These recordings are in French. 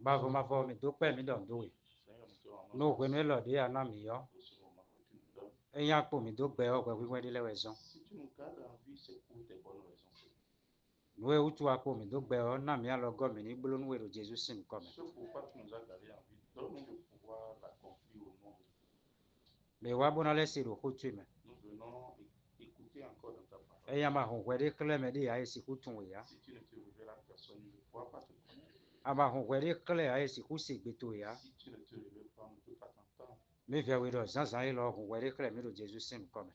Bavo mavo mi do pe mi don do we. No we no lo de ana mi yo. Eyan po mi do gbe o gbe wiwe de lewezon. Si tu nous gardes en vie, c'est pour tes bonnes raisons. Noé utu apo mi do gbe o na mi alo go mi ni gbolo nu wero Jesus sin ko me. Ce pourquoi tu nous as gardés en vie, donne-nous de pouvoir l'accomplir au nom de Dieu. Me wa bona le si ro ko tu me. Nous venons écouter encore dans ta parole. Eyan ma hon we de kle me de ya esi ku tun we ya. Si tu ne te révèles à personne, il ne pourra pas te connaître. Ama hon we de kle ya esi ku se gbe to ya. Si tu ne te révèles pas, on ne peut pas t'entendre. Me via we do zanzan yi lo hon we de kle mi do Jesus sin ko me.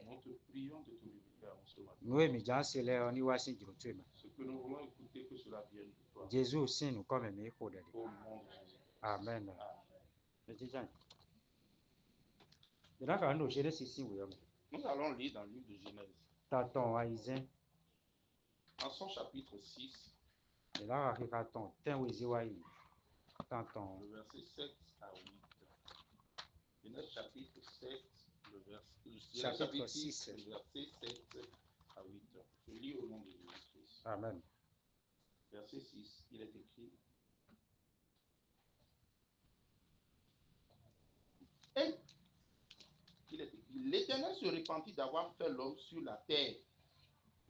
Nous te prions de te révéler à nous ce matin. Noé mi jan se le o ni wa sin jiro tu me. Ce que nous voulons écouter, que cela vienne de toi. Jesus sin ko me mi ko de. Au nom de Jésus. Amen. Amen. Me ti jan. De la ka no jere si sin we yo me. Nous allons lire dans le livre de Genèse, Ta ton wa izin. en son chapitre 6, De la ka ka ton ten we zi wa yi. Ta ton le verset 7 à 8. Genèse chapitre 7, le verset, Chapitre 6, 6. le verset 7 à 8. Je lis au nom de Jésus-Christ. Amen. Verset 6, il est écrit. Et il est écrit, l'Éternel se repentit d'avoir fait l'homme sur la terre,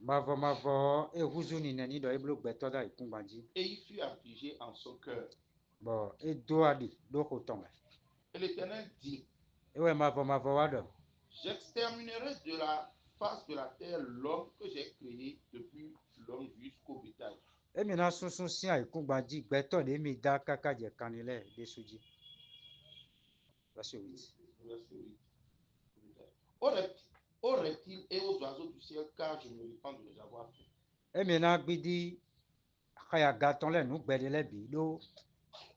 Mavo ehuzu ni neni do eblo gbeto da ikun gbaji. et il fut affligé en son cœur. Bo edo adi do ko ton me. Et l'Éternel dit, Ewe mavo wa do. j'exterminerai de la face de la terre l'homme que j'ai créé depuis l'homme jusqu'au bétail. Emi na sunsun sin aikun gbaji gbeto de mi da kaka je kanile de suji. Verset 8. Verset 8. Aux reptiles et aux oiseaux du ciel, car je me repens de les avoir fait. Emi na gbidi kaya gaton le nu gbede le bi do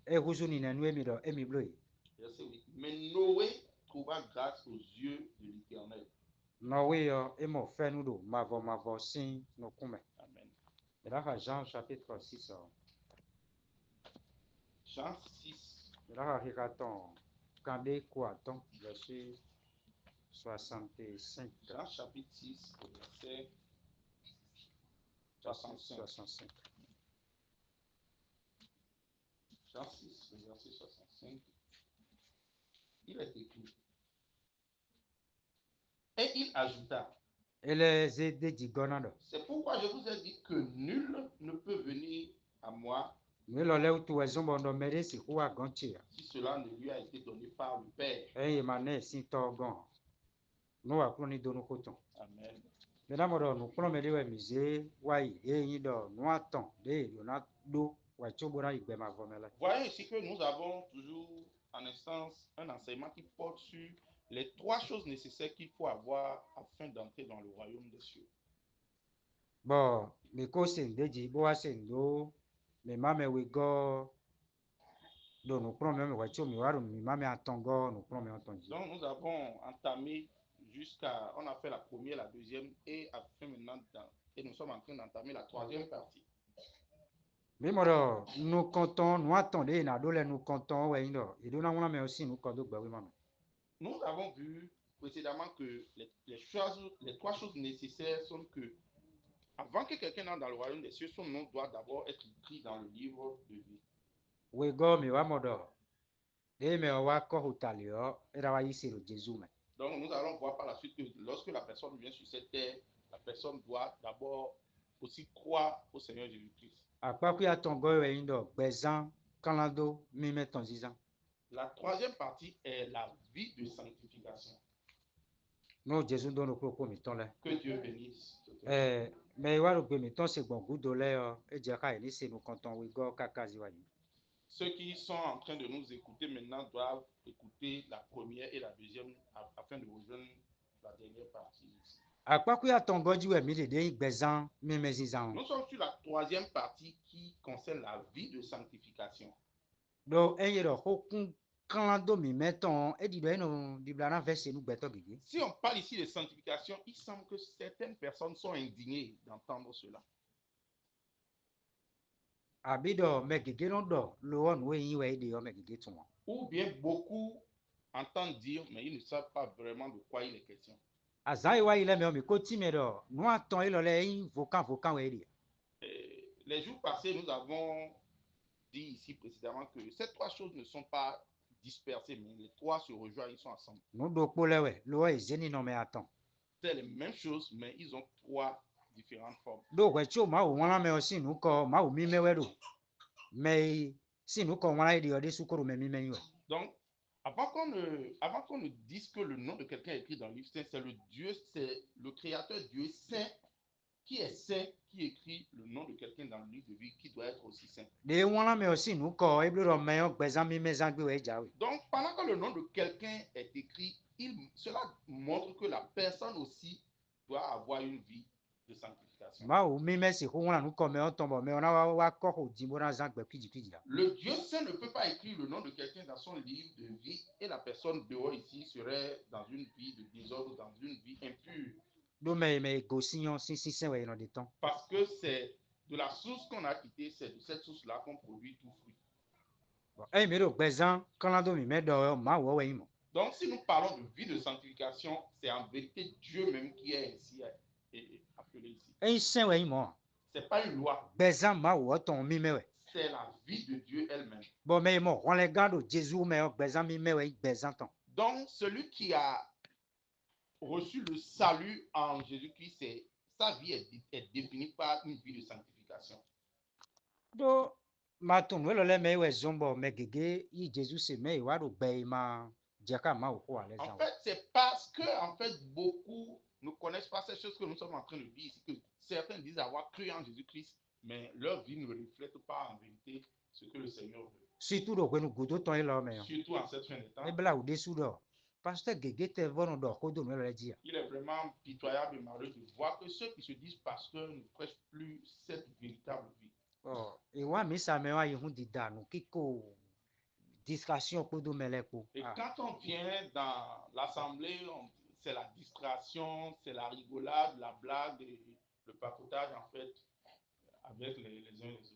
ehuzu ni nenu emi do emi blo yi. Verset 8. Mais Noé trouva grâce aux yeux de l'Éternel. No we yo emo fe nu do mavo sin no kume. Amen. De la ka Jean chapitre 6. Jean 6, De la ka ton kande ko aton verset 65. Jean chapitre 6, le verset 65. 65. Jean 6, le verset 65. Il est écrit. Et il ajouta, Ele zede digonado. c'est pourquoi je vous ai dit que nul ne peut venir à moi Me lo le utu ezombo ndo mere si kuwa gonchi. si cela ne lui a été donné par le Père. Eye mane si to gon. No wa kro ni donu koton. Amen. Me na mo do nu kro me de we mize wa yi yin do nu aton de yo na do wa chobo na igbe ma vomele. Voyez ici que nous avons toujours en instance un enseignement qui porte sur les trois choses nécessaires qu'il faut avoir afin d'entrer dans le royaume des cieux. Bo me ko se ndeji bo wa se ndo me mame we go do nu kro me wa chomi waru mi mame atongo nu kro me ontonji. Donc nous avons entamé jusqu'à, on a fait la première, la deuxième et afin maintenant, et nous sommes en train d'entamer la troisième partie. Me mo do nu konton nu aton de na do le nu konton we yin do. Ido na wona me o si nu ko do gbe we mame. Nous avons vu précédemment que les trois choses nécessaires sont que avant que quelqu'un entre dans le royaume des cieux, son nom doit d'abord être écrit dans le livre de vie. We go mi wa mo do. De me o wa ko hotali o era wa yisi ro Jesu me. Donc nous allons voir par la suite que lorsque la personne vient sur cette terre, la personne doit d'abord aussi croire au Seigneur Jésus-Christ. Akpaku ya tongo we yin do gbezan kanlando mi me tonzizan. La troisième partie est la vie de sanctification. No Jesu do no ko mi ton le. Que Dieu bénisse. Me wa ro gbe mi ton se gbon gudo le o e je ka ni se nu konton we go kakazi wa yi. Ceux qui sont en train de nous écouter maintenant doivent écouter la première et la deuxième afin de rejoindre la dernière partie. Akpaku ya tongo ji we mi de de gbezan mi me zizan. Nous sommes sur la troisième partie qui concerne la vie de sanctification. Do enye do hokun kanlando mi meton e di do eno di blana verse nu gbeto gege. Si on parle ici de sanctification, il semble que certaines personnes sont indignées d'entendre cela. Abido me gege no do lo won we yin we de o me gege tun won. Ou bien beaucoup entendent dire, mais ils ne savent pas vraiment de quoi il est question. Azai wa ile me o mi ko ti me do nu aton ile le yin vokan we de. Les jours passés, nous avons dit ici précisément que ces trois choses ne sont pas dispersées, mais les trois se rejoignent, ils sont ensemble. nous do polewe lo ezeni no me attend C'est les mêmes choses, mais ils ont trois différentes formes. do wecho ma o wala me osi nu ko ma o mi mewe do me si nu ko wala di ode sukoro me mi me yo Donc, avant qu'on ne dise que le nom de quelqu'un est écrit dans le livre saint, c'est le créateur Dieu saint qui est saint, qui écrit le nom de quelqu'un dans le livre de vie, qui doit être aussi saint. de wala me osi nu ko eblo ro me yo gbezan mi me zangbe we jawe Donc, pendant que le nom de quelqu'un est écrit, cela montre que la personne aussi doit avoir une vie de sanctification. ma o mi me si ko wala nu ko me o tombo me ona wa ko ho jimbo na zangbe kwiji ya Le Dieu saint ne peut pas écrire le nom de quelqu'un dans son livre de vie et la personne dehors ici serait dans une vie de désordre, dans une vie impure. do me go sinyon si sen we no de ton Parce que c'est de la source qu'on a quitté, c'est de cette source-là qu'on produit tout fruit. e me do gbezan kan do mi me do ma wo we imo Donc, si nous parlons de vie de sanctification, c'est en vérité Dieu même qui est ainsi appelé ici. e sen we imo Ce n'est pas une loi, gbezan ma wo ton mi me we c'est la vie de Dieu elle-même. bon me mo on le gado Jésus me o gbezan mi me we gbezan ton Donc, celui qui a reçu le salut en Jésus-Christ, sa vie est définie par une vie de sanctification. do ma ton we lo le me we zombo me gege yi Jésus se me wa do gbe ma jeka ma o ko ale En zan fait, c'est parce que beaucoup ne connaissent pas ces choses que nous sommes en train de dire ici, que certains disent avoir cru en Jésus-Christ, mais leur vie ne reflète pas en vérité ce que le Seigneur veut. surtout do we nu godo ton e lo me yo Surtout en cette fin de temps. e bla o de su do pasteur gege te vono do ko do me lo le dia Il est vraiment pitoyable et malheureux de voir que ceux qui se disent pasteurs ne prêchent plus cette véritable vie. oh e wa mi sa me wa yi hu di danu kiko distraction ko do me le ko Et quand on vient dans l'assemblée, c'est la distraction, c'est la rigolade, la blague, et le papotage en fait avec les uns et les autres.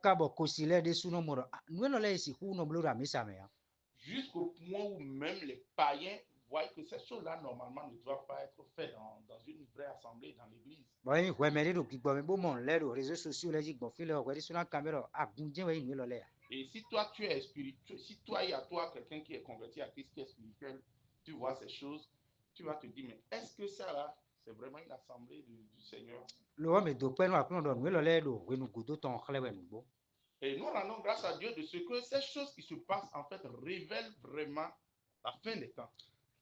ka bo ko si le de su no mo nu lo le si hu no blo ra mi sa me ya Jusqu'au point où même les païens voient que ces choses-là, normalement, ne doivent pas être faites dans une vraie assemblée, dans l'église. bon yi we me do ki gbo me bo mo le do réseaux sociaux le ji gbo fi le o we sur la caméra agunje we ni lo le ya Et si toi, tu es spirituel, si toi, il y a toi quelqu'un qui est converti à Christ, qui est spirituel, tu vois ces choses, tu vas te dire, mais est-ce que ça là, c'est vraiment une assemblée du Seigneur? lo me do pe no akun do nu lo le do we nu godo ton khle we nu bo Et nous rendons grâce à Dieu de ce que ces choses qui se passent, en fait, révèlent vraiment la fin des temps.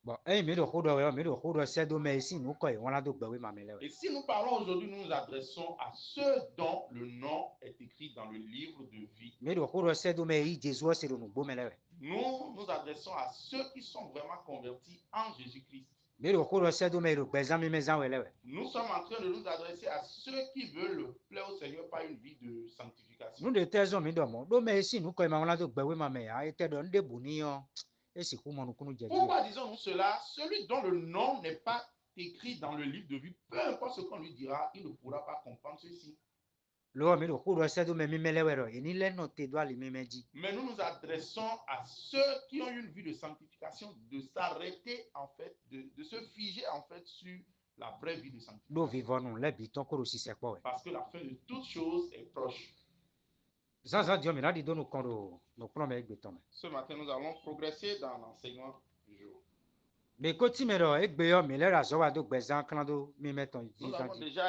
bon e me do ko do we me do ko do se do me si nu ko e won la do gbe we ma me le we Et si nous parlons aujourd'hui, nous nous adressons à ceux dont le nom est écrit dans le livre de vie. me do ko do se do me yi Jésus se do nu bo me le we Nous nous adressons à ceux qui sont vraiment convertis en Jésus-Christ. me do ko do se do me do gbezan mi me zan we le we Nous sommes en train de nous adresser à ceux qui veulent plaire au Seigneur par une vie de sanctification. nu de te zo mi do mo do me si nu ko e ma won la do gbe we ma me ya e te do nde bu ni yo e si ku mo nu kunu je ji Pourquoi disons-nous cela? Celui dont le nom n'est pas écrit dans le livre de vie, peu importe ce qu'on lui dira, il ne pourra pas comprendre ceci. lo me do ko do se do me mi me le we ro e ni le no te do ali mi me ji Mais nous nous adressons à ceux qui ont une vie de sanctification, de s'arrêter en fait, de se figer en fait sur la vraie vie de do sanctification. vivo nu le bi ton ko do si se po we Parce que la fin de toute chose est proche. zaza dio mi na di do nu kon do no pro me gbe ton me Ce matin, nous allons progresser dans l'enseignement du jour. me ko ti me ro e gbe yo mi le ra zo wa do gbezan kan do mi me ton ji Nous zan avons ji déjà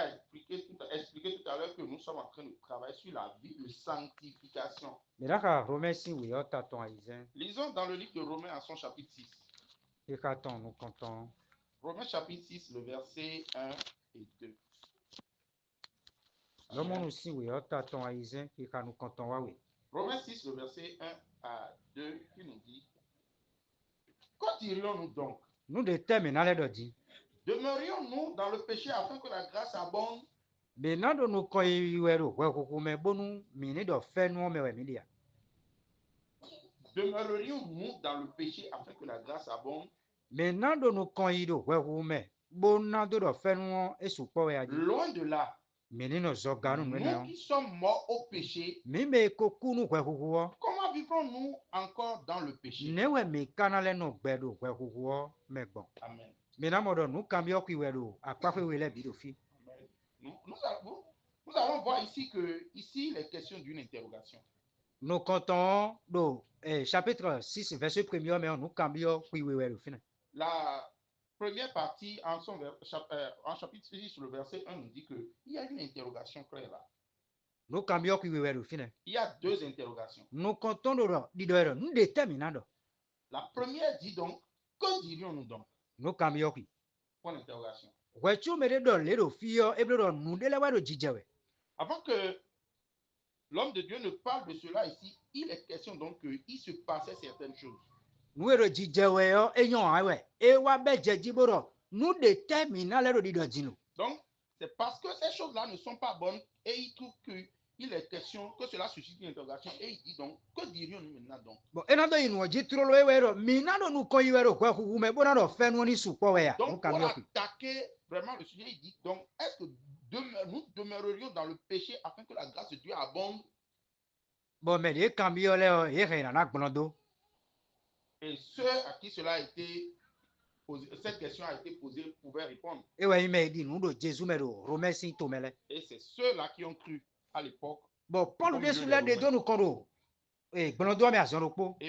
expliqué tout à l'heure que nous sommes en train de travailler sur la vie de sanctification. me ra ka Romain si we o ta ton aizen Lisons dans le livre de Romains à son chapitre 6. e ka ton nu kon ton Romains chapitre 6, le verset 1 et 2. lo mo nu si we o ta ton aizen e ka nu kon ton wa we Romains 6, le verset 1 à 2, qui nous dit: Qu'en dirions-nous donc? nu de te me na le do di Demeurions-nous dans le péché afin que la grâce abonde? be na do nu ko i we ro we ku me bonu mi ni do fe nu me we mi dia Demeurions-nous dans le péché afin que la grâce abonde? me na do nu ko i do we ku me bo na do do fe nu e su po we aji Loin de là. mi ni no zo ga nu me na Nous qui sommes morts au péché, mi me ko ku nu we ku wo comment vivrons-nous encore dans le péché? ne we mi kana le no gbe do we ku wo me gbon Amen. mi na mo do nu kam yo ku we do apa fe we le bi do fi Amen. Nous allons voir ici que ici il est question d'une interrogation. Nous comptons chapitre 6, verset 1er, mais nous cambions, puis oui, oui, le final. La première partie, en chapitre 6, sur le verset 1, nous dit qu'il y a une interrogation claire là. Nous cambions, puis oui, oui, le final. Il y a deux interrogations. Nous comptons, nous déterminons. La première dit donc, que dirions-nous donc? Nous cambions, puis. Point d'interrogation. Avant que l'homme de Dieu ne parle de cela ici, il est question donc qu'il se passait certaines choses. Nous Donc, c'est parce que ces choses-là ne sont pas bonnes et il trouve qu'il est question que cela suscite une interrogation et il dit donc, que dirions-nous maintenant donc? Donc, pour attaquer vraiment le sujet, il dit donc, est-ce que nous demeurerions dans le péché afin que la grâce de Dieu abonde? Et ceux à qui cela a été posé, cette question a été posée pouvaient répondre. Et c'est ceux-là qui ont cru à l'époque. Et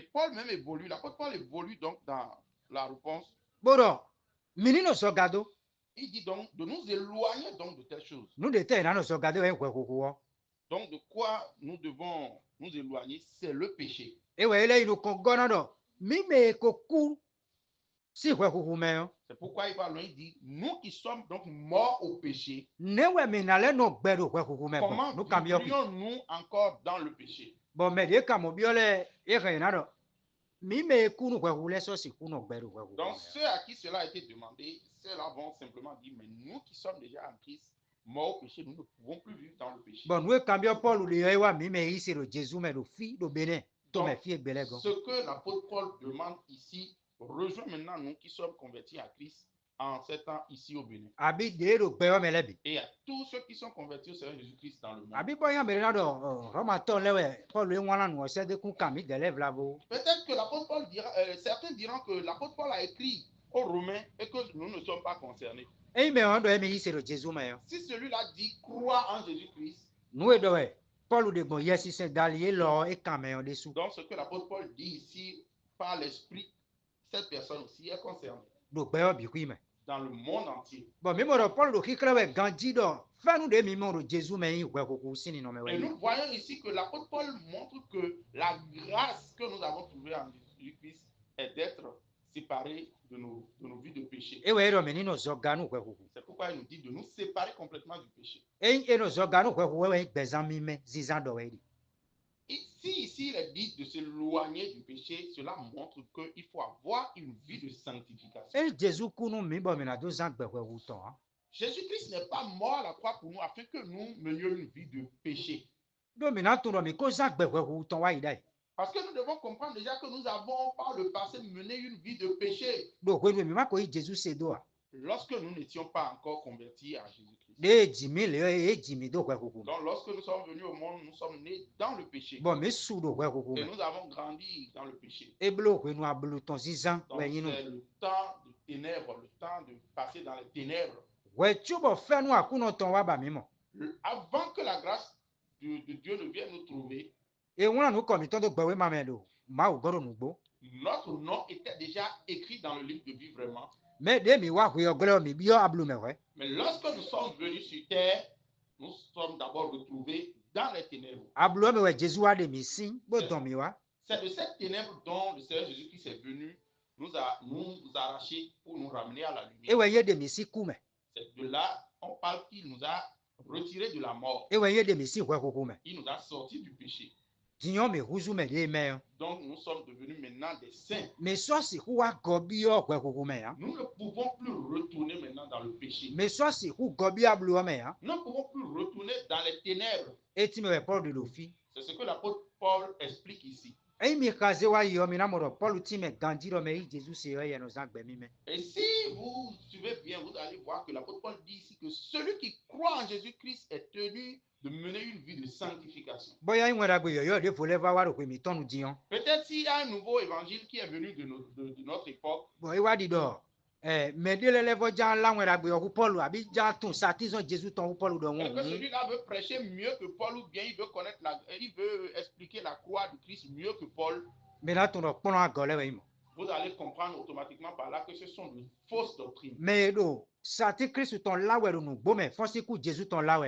Paul même évolue, l'apôtre Paul évolue donc dans la réponse. Il dit donc de nous éloigner donc de telles choses. Donc de quoi nous devons nous éloigner, c'est le péché. C'est pourquoi il parle, il dit, nous qui sommes donc morts au péché, comment vivrions-nous encore dans le péché? Donc ceux à qui cela a été demandé, ceux-là vont simplement dire, mais nous qui sommes déjà en Christ, morts au péché, nous ne pouvons plus vivre dans le péché. Donc, ce que l'apôtre Paul demande ici rejoint maintenant nous qui sommes convertis à Christ en 7 ans ici au Bénin. Et à tous ceux qui sont convertis au Seigneur Jésus-Christ dans le monde. Peut-être que l'apôtre Paul dira, certains diront que l'apôtre Paul a écrit aux Romains et que nous ne sommes pas concernés. Si celui-là dit crois en Jésus-Christ, donc ce que l'apôtre Paul dit ici par l'esprit, cette personne aussi est concernée dans le monde entier. Et nous voyons ici que l'apôtre Paul montre que la grâce que nous avons trouvée en Jésus-Christ est d'être séparés de nos vies de péché. C'est pourquoi il nous dit de nous séparer complètement du péché. Ici, il est dit de s'éloigner du péché, cela montre qu'il faut avoir une vie de sanctification. Jésus-Christ n'est pas mort à la croix pour nous afin que nous menions une vie de péché. Parce que nous devons comprendre déjà que nous avons par le passé mené une vie de péché. Lorsque nous n'étions pas encore convertis à Jésus-Christ. Donc lorsque nous sommes venus au monde, nous sommes nés dans le péché. Et nous avons grandi dans le péché. Donc c'est le temps de ténèbres, le temps de passer dans les ténèbres. Avant que la grâce de Dieu ne vienne nous trouver, notre nom était déjà écrit dans le livre de vie vraiment. Mais lorsque nous sommes venus sur terre, nous sommes d'abord retrouvés dans les ténèbres. C'est de cette ténèbre dont le Seigneur Jésus-Christ est venu nous arracher pour nous ramener à la lumière. C'est de là, on parle qu'il nous a retirés de la mort. Il nous a sortis du péché. Donc nous sommes devenus maintenant des saints. Nous ne pouvons plus retourner maintenant dans le péché. Nous ne pouvons plus retourner dans les ténèbres. C'est ce que l'apôtre Paul explique ici. Et si vous suivez bien, vous allez voir que l'apôtre Paul dit ici que celui qui croit en Jésus-Christ est tenu de mener une vie de sanctification. Peut-être s'il y a un nouveau évangile qui est venu de notre époque, mais de l'élève Jean là, on a bu Paul, abi Jean ton satisfaisant Jésus ton Paul de Est-ce que celui-là veut prêcher mieux que Paul ou bien il veut connaître il veut expliquer la croix de Christ mieux que Paul? Mais là, ton prend à golé, oui. Vous allez comprendre automatiquement par là que ce sont de fausses doctrines. Mais do, satis Christ ton là où nous, bon, mais faut que Jésus ton là où.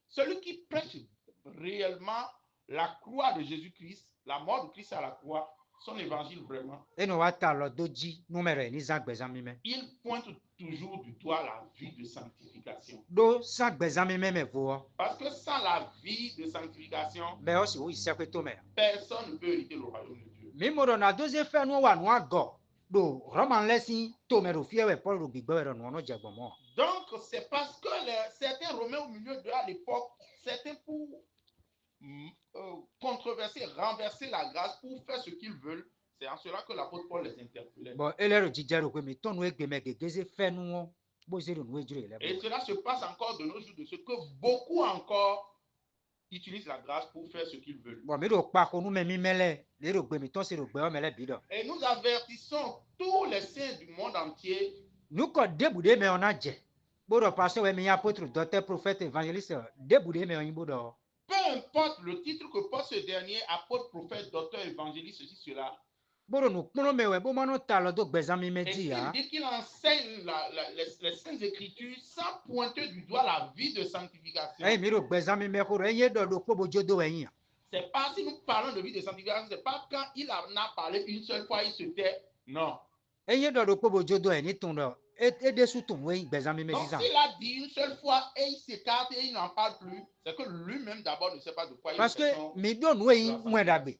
Celui qui prêche réellement la croix de Jésus-Christ, la mort de Christ à la croix, son évangile vraiment, Et nous va t'alors doji numéro ni zak bezami me. il pointe toujours du doigt la vie de sanctification. Do zak bezami me vo. Parce que sans la vie de sanctification, Mais aussi oui c'est que to me. personne ne peut hériter le royaume de Dieu. Mi mo na doze fe no wa no ago. Do roman lesson to me ro fie we Paul ro gbigbe ro no jegbo mo. Donc c'est parce que certains Romains au milieu de l'époque, certains pour controverser, renverser la grâce pour faire ce qu'ils veulent. C'est en cela que l'apôtre Paul les interpellait. Bon, elero jijero ko mi ton we gbe me gegeze fe nu bo se no ejure le. Et cela se passe encore de nos jours, de ce que beaucoup encore utilisent la grâce pour faire ce qu'ils veulent. Bon, mi ro pa ko nu me mi mele, le ro gbe mi ton se ro gbe o mele bido. Et nous avertissons tous les saints du monde entier. Nous ko debude me on a je. Bodo pasteur we mi apôtre, docteur, prophète, évangéliste, debude me on bodo. Peu importe le titre que porte ce dernier, apôtre, prophète, docteur, évangéliste, ceci, cela. Bodo nous prenons me we bo mano talo do gbezami me Et di ya. dès qu'il enseigne les saintes écritures sans pointer du doigt la vie de sanctification. Eh mi ro gbezami me ko enye do po bojo do yin. C'est pas si nous parlons de vie de sanctification, c'est pas quand il en a parlé une seule fois, il se tait. Non. Enye do po bojo do ni ton do. Et de sous ton we gbezami me Donc disant. s'il a dit une seule fois et il s'écarte et il n'en parle plus, c'est que lui-même d'abord ne sait pas de quoi il Parce que mi do no yin mwen dagbe.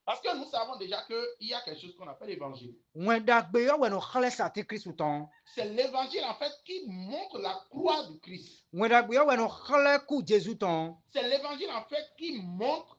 Parce que nous savons déjà qu'il y a quelque chose qu'on appelle l'évangile. Mwen dagbe yo we no khale sati Christ ton. C'est l'évangile en fait qui montre la croix de Christ. Mwen dagbe yo we no khale ku Jésus ton. C'est l'évangile en fait qui montre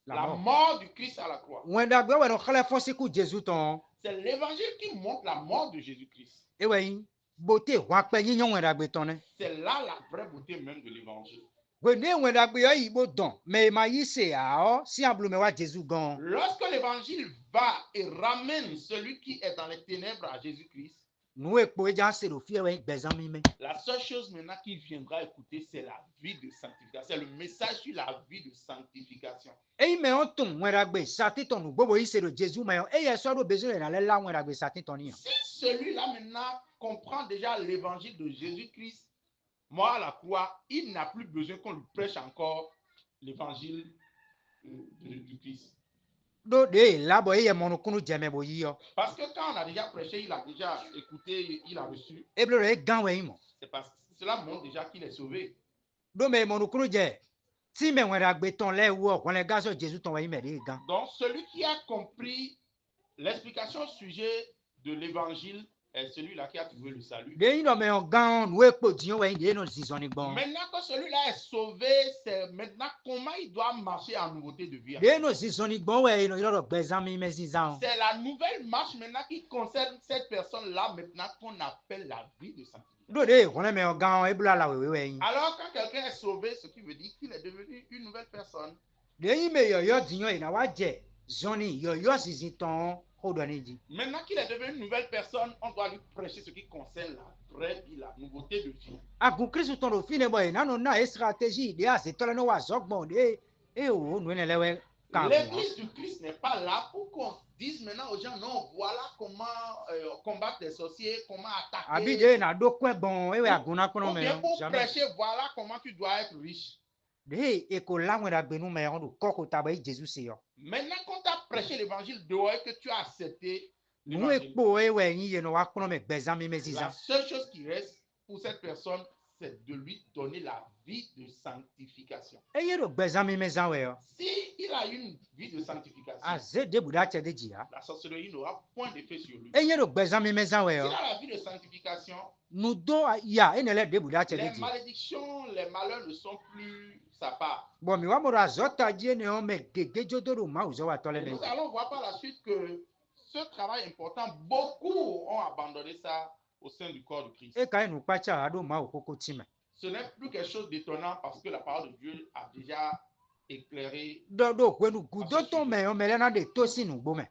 la mort. mort du Christ à la croix. Mwen dagbe yo we no khale fonsi ku Jésus ton. C'est l'évangile qui montre la mort de Jésus-Christ. E we yin beauté wa pe yin yon we dagbe ton ne. C'est là la vraie beauté même de l'évangile. Gwende mwen dagbe yo yi bo don. Mais ma yi se a o si amblu me wa Jésus gon. Lorsque l'évangile va et ramène celui qui est dans les ténèbres à Jésus-Christ, Nou e po e jan se ro fie we gbezami me. la seule chose maintenant qu'il viendra écouter, c'est la vie de sanctification. C'est le message sur la vie de sanctification. E me on ton mwen dagbe sati ton nou bobo yi se ro Jésus me. E ye so do bezo na le la mwen dagbe sati ton ni. Si celui-là maintenant comprend déjà l'évangile de Jésus-Christ, mort à la croix, il n'a plus besoin qu'on lui prêche encore l'évangile du Christ. Do de la bo ye mono kunu jeme bo yi yo. Parce que quand on a déjà prêché, il a déjà écouté, il a reçu. E blo e gan we mo. C'est parce que cela montre déjà qu'il est sauvé. Do me mono kunu je. Ti me mwen dagbe ton le wo kon le gaso Jésus ton we me de gan. Donc, celui qui a compris l'explication au sujet de l'évangile est celui-là qui a trouvé le salut. De yin do me on gan nou e po diyon we de no season ni bon. Maintenant que celui-là est sauvé, c'est maintenant comment il doit marcher en nouveauté de vie. De no season ni bon we no ro gbezami me season. C'est la nouvelle marche maintenant qui concerne cette personne-là maintenant qu'on appelle la vie de sanctification. Do de kon le me on gan e blo la we we yin. Alors quand quelqu'un est sauvé, ce qui veut dire qu'il est devenu une nouvelle personne. De yin me yo diyon e na wa je. Zoni yo season ton ho do ni di. Maintenant qu'il est devenu une nouvelle personne, on doit lui prêcher ce qui concerne la vraie vie, la nouveauté de vie. Agun Christ ton ro fine boy na no na e stratégie de ase to le no wa zogbon de e o no ne lewe kan. L'église du Christ n'est pas là pour qu'on dise maintenant aux gens, non, voilà comment combattre les sorciers, comment Abi attaquer. de na do kwen bon e we agun na kono Ou me. bien pour Jamais. prêcher, voilà comment tu dois être riche. De e ko la mwen dagbe nou me on do koko tabayi Jésus se yo. Maintenant qu'on t'a prêché l'évangile dehors et que tu as accepté Nou e l'évangile, po e we yin ye no wa kono me gbezami me la season. seule chose qui reste pour cette personne, c'est de lui donner la vie de sanctification. E ye do gbezami me zan we yo. Si il a une vie de sanctification, Aze de buda che de ji ya. la sorcellerie n'aura point d'effet sur lui. E ye do gbezami me zan we yo. S'il a la vie de sanctification, Nou do ya e ne le de buda che de les ji. malédictions, les malheurs ne sont plus sa part. Bon mi wa mo ra zota ji ne o me gege jodo ma uzo wa tole Et me. nous allons voir par la suite que ce travail important, beaucoup ont abandonné ça au sein du corps de Christ. E ka enu pa cha ado ma okoko ti me. Ce n'est plus quelque chose d'étonnant parce que la parole de Dieu a déjà éclairé. Do kwenu gudo to me o me le na de to sinu gbo me.